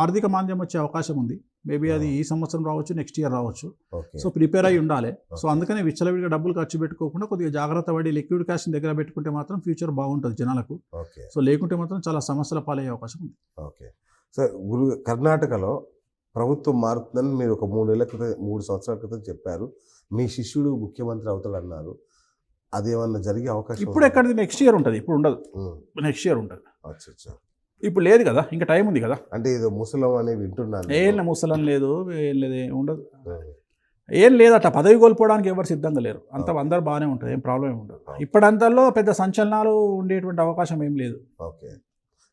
ఆర్థిక మాంద్యం వచ్చే అవకాశం ఉంది. మేబీ అది ఈ సంవత్సరం రావచ్చు, నెక్స్ట్ ఇయర్ రావచ్చు. ఓకే. సో ప్రిపేర్ అయ్యి ఉండాలి. సో అందుకని విచ్చలవిడిగా డబ్బులు ఖర్చు పెట్టుకోకుండా కొద్దిగా జాగ్రత్త పడి లిక్విడ్ క్యాష్ దగ్గర పెట్టుకుంటే మాత్రం ఫ్యూచర్ బాగుంటుంది జనాలకు. ఓకే. సో లేకుంటే మాత్రం చాలా సమస్యల పాలయ్యే అవకాశం ఉంది. ఓకే. సో కర్ణాటకలో ప్రభుత్వం మారుతుందని మీరు ఒక 3 సంవత్సరాల క్రితం చెప్పారు. మీ శిష్యుడు ముఖ్యమంత్రి అవుతాడు అన్నారు. అదేమన్నా జరిగే అవకాశం? ఇప్పుడు ఎక్కడిది, నెక్స్ట్ ఇయర్ ఉంటుంది, ఇప్పుడు ఉండదు, నెక్స్ట్ ఇయర్ ఉంటుంది. అచ్చా. ఇప్పుడు లేదు కదా, ఇంకా టైం ఉంది కదా. అంటే ఏదో ముసలం అని వింటున్నాను. ఏం ముసలం లేదు, ఏం లేదు, ఏం ఉండదు, ఏం లేదట. పదవి కోల్పోవడానికి ఎవరు సిద్ధంగా లేరు. అందరు బాగానే ఉంటుంది, ఏం ప్రాబ్లం ఏమి ఉండదు. ఇప్పుడంతలో పెద్ద సంచలనాలు ఉండేటువంటి అవకాశం ఏం లేదు. Okay,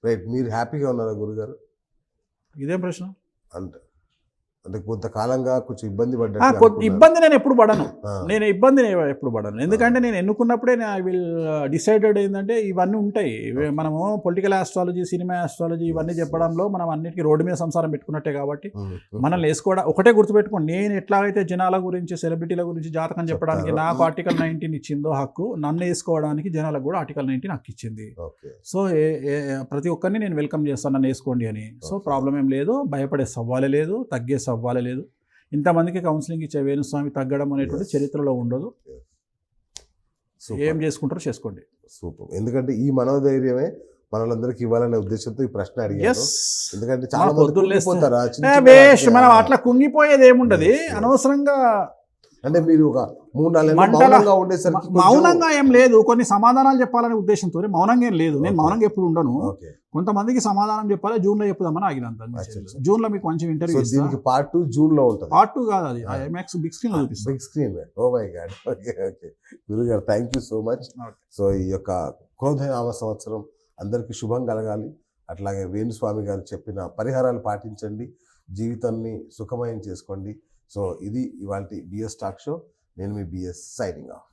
right. మీరు హ్యాపీగా ఉన్నారా గురుగారు? ఇదేం ప్రశ్న? అంటే కొంతకాలంగా కొంచెం ఇబ్బంది పడ్డా? ఇబ్బంది నేను ఎప్పుడు పడను. ఎప్పుడు పడను. ఎందుకంటే నేను ఎన్నుకున్నప్పుడే ఐ విల్ డిసైడెడ్ ఏంటంటే ఇవన్నీ ఉంటాయి. మనము పొలిటికల్ ఆస్ట్రాలజీ, సినిమా ఆస్ట్రాలజీ ఇవన్నీ చెప్పడంలో మనం అన్నిటికీ రోడ్డు మీద సంసారం పెట్టుకున్నట్టే కాబట్టి మనల్ని వేసుకోవడం ఒకటే గుర్తుపెట్టుకోండి. నేను ఎట్లాగైతే జనాల గురించి, సెలబ్రిటీల గురించి జాతకం చెప్పడానికి నాకు ఆర్టికల్ 19 ఇచ్చిందో హక్కు, నన్ను వేసుకోవడానికి జనాలకు కూడా ఆర్టికల్ 19 హక్కు ఇచ్చింది. సో ప్రతి ఒక్కరిని నేను వెల్కమ్ చేస్తాను, నన్ను వేసుకోండి అని. సో ప్రాబ్లం ఏం లేదు, భయపడే సవాలే లేదు, తగ్గే సవాలే లేదు. ఇంతమందికి కౌన్సిలింగ్ ఇచ్చే వేణుస్వామి తగ్గడం అనేటువంటి చరిత్రలో ఉండదు. ఏం చేసుకుంటారో చేసుకోండి. సూపర్. ఎందుకంటే ఈ మనోధైర్యమే మనలందరికీ ఇవ్వాలనే ఉద్దేశంతో ఈ ప్రశ్న అడిగాను. ఎందుకంటే చాలా మనం అట్లా కుంగిపోయేది ఏముండదు అనవసరంగా. అంటే మీరు ఒక 3-4 మౌనంగా ఉండేసరికి మౌనంగా ఏం లేదు, కొన్ని సమాధానాలు చెప్పాలనే ఉద్దేశంతో మౌనంగా ఏం లేదు. నేను మౌనంగా ఎప్పుడు ఉండను. కొంతమందికి సమాధానం చెప్పాలి, జూన్లో చెప్పుదామని ఆగినంత. జూన్లో మీకు మంచి ఇంటర్వ్యూ. దీనికి పార్ట్ 2 జూన్లో ఉంటుంది. పార్ట్ 2 కాదు, అది ఐమాక్స్ బిగ్ స్క్రీన్ లో చూపిస్తాను. Big screen. Oh my God. Okay. గురుగారు thank you so much. So ఈ యొక్క క్రోధనామ సంవత్సరం అందరికీ శుభం కలగాలి. అట్లాగే వేణుస్వామి గారు చెప్పిన పరిహారాలు పాటించండి, జీవితాన్ని సుఖమయం చేసుకోండి. సో ఇది ఇవాల్టి బిఎస్ టాక్ షో. నేను మీ బిఎస్ సైనింగ్ ఆఫ్.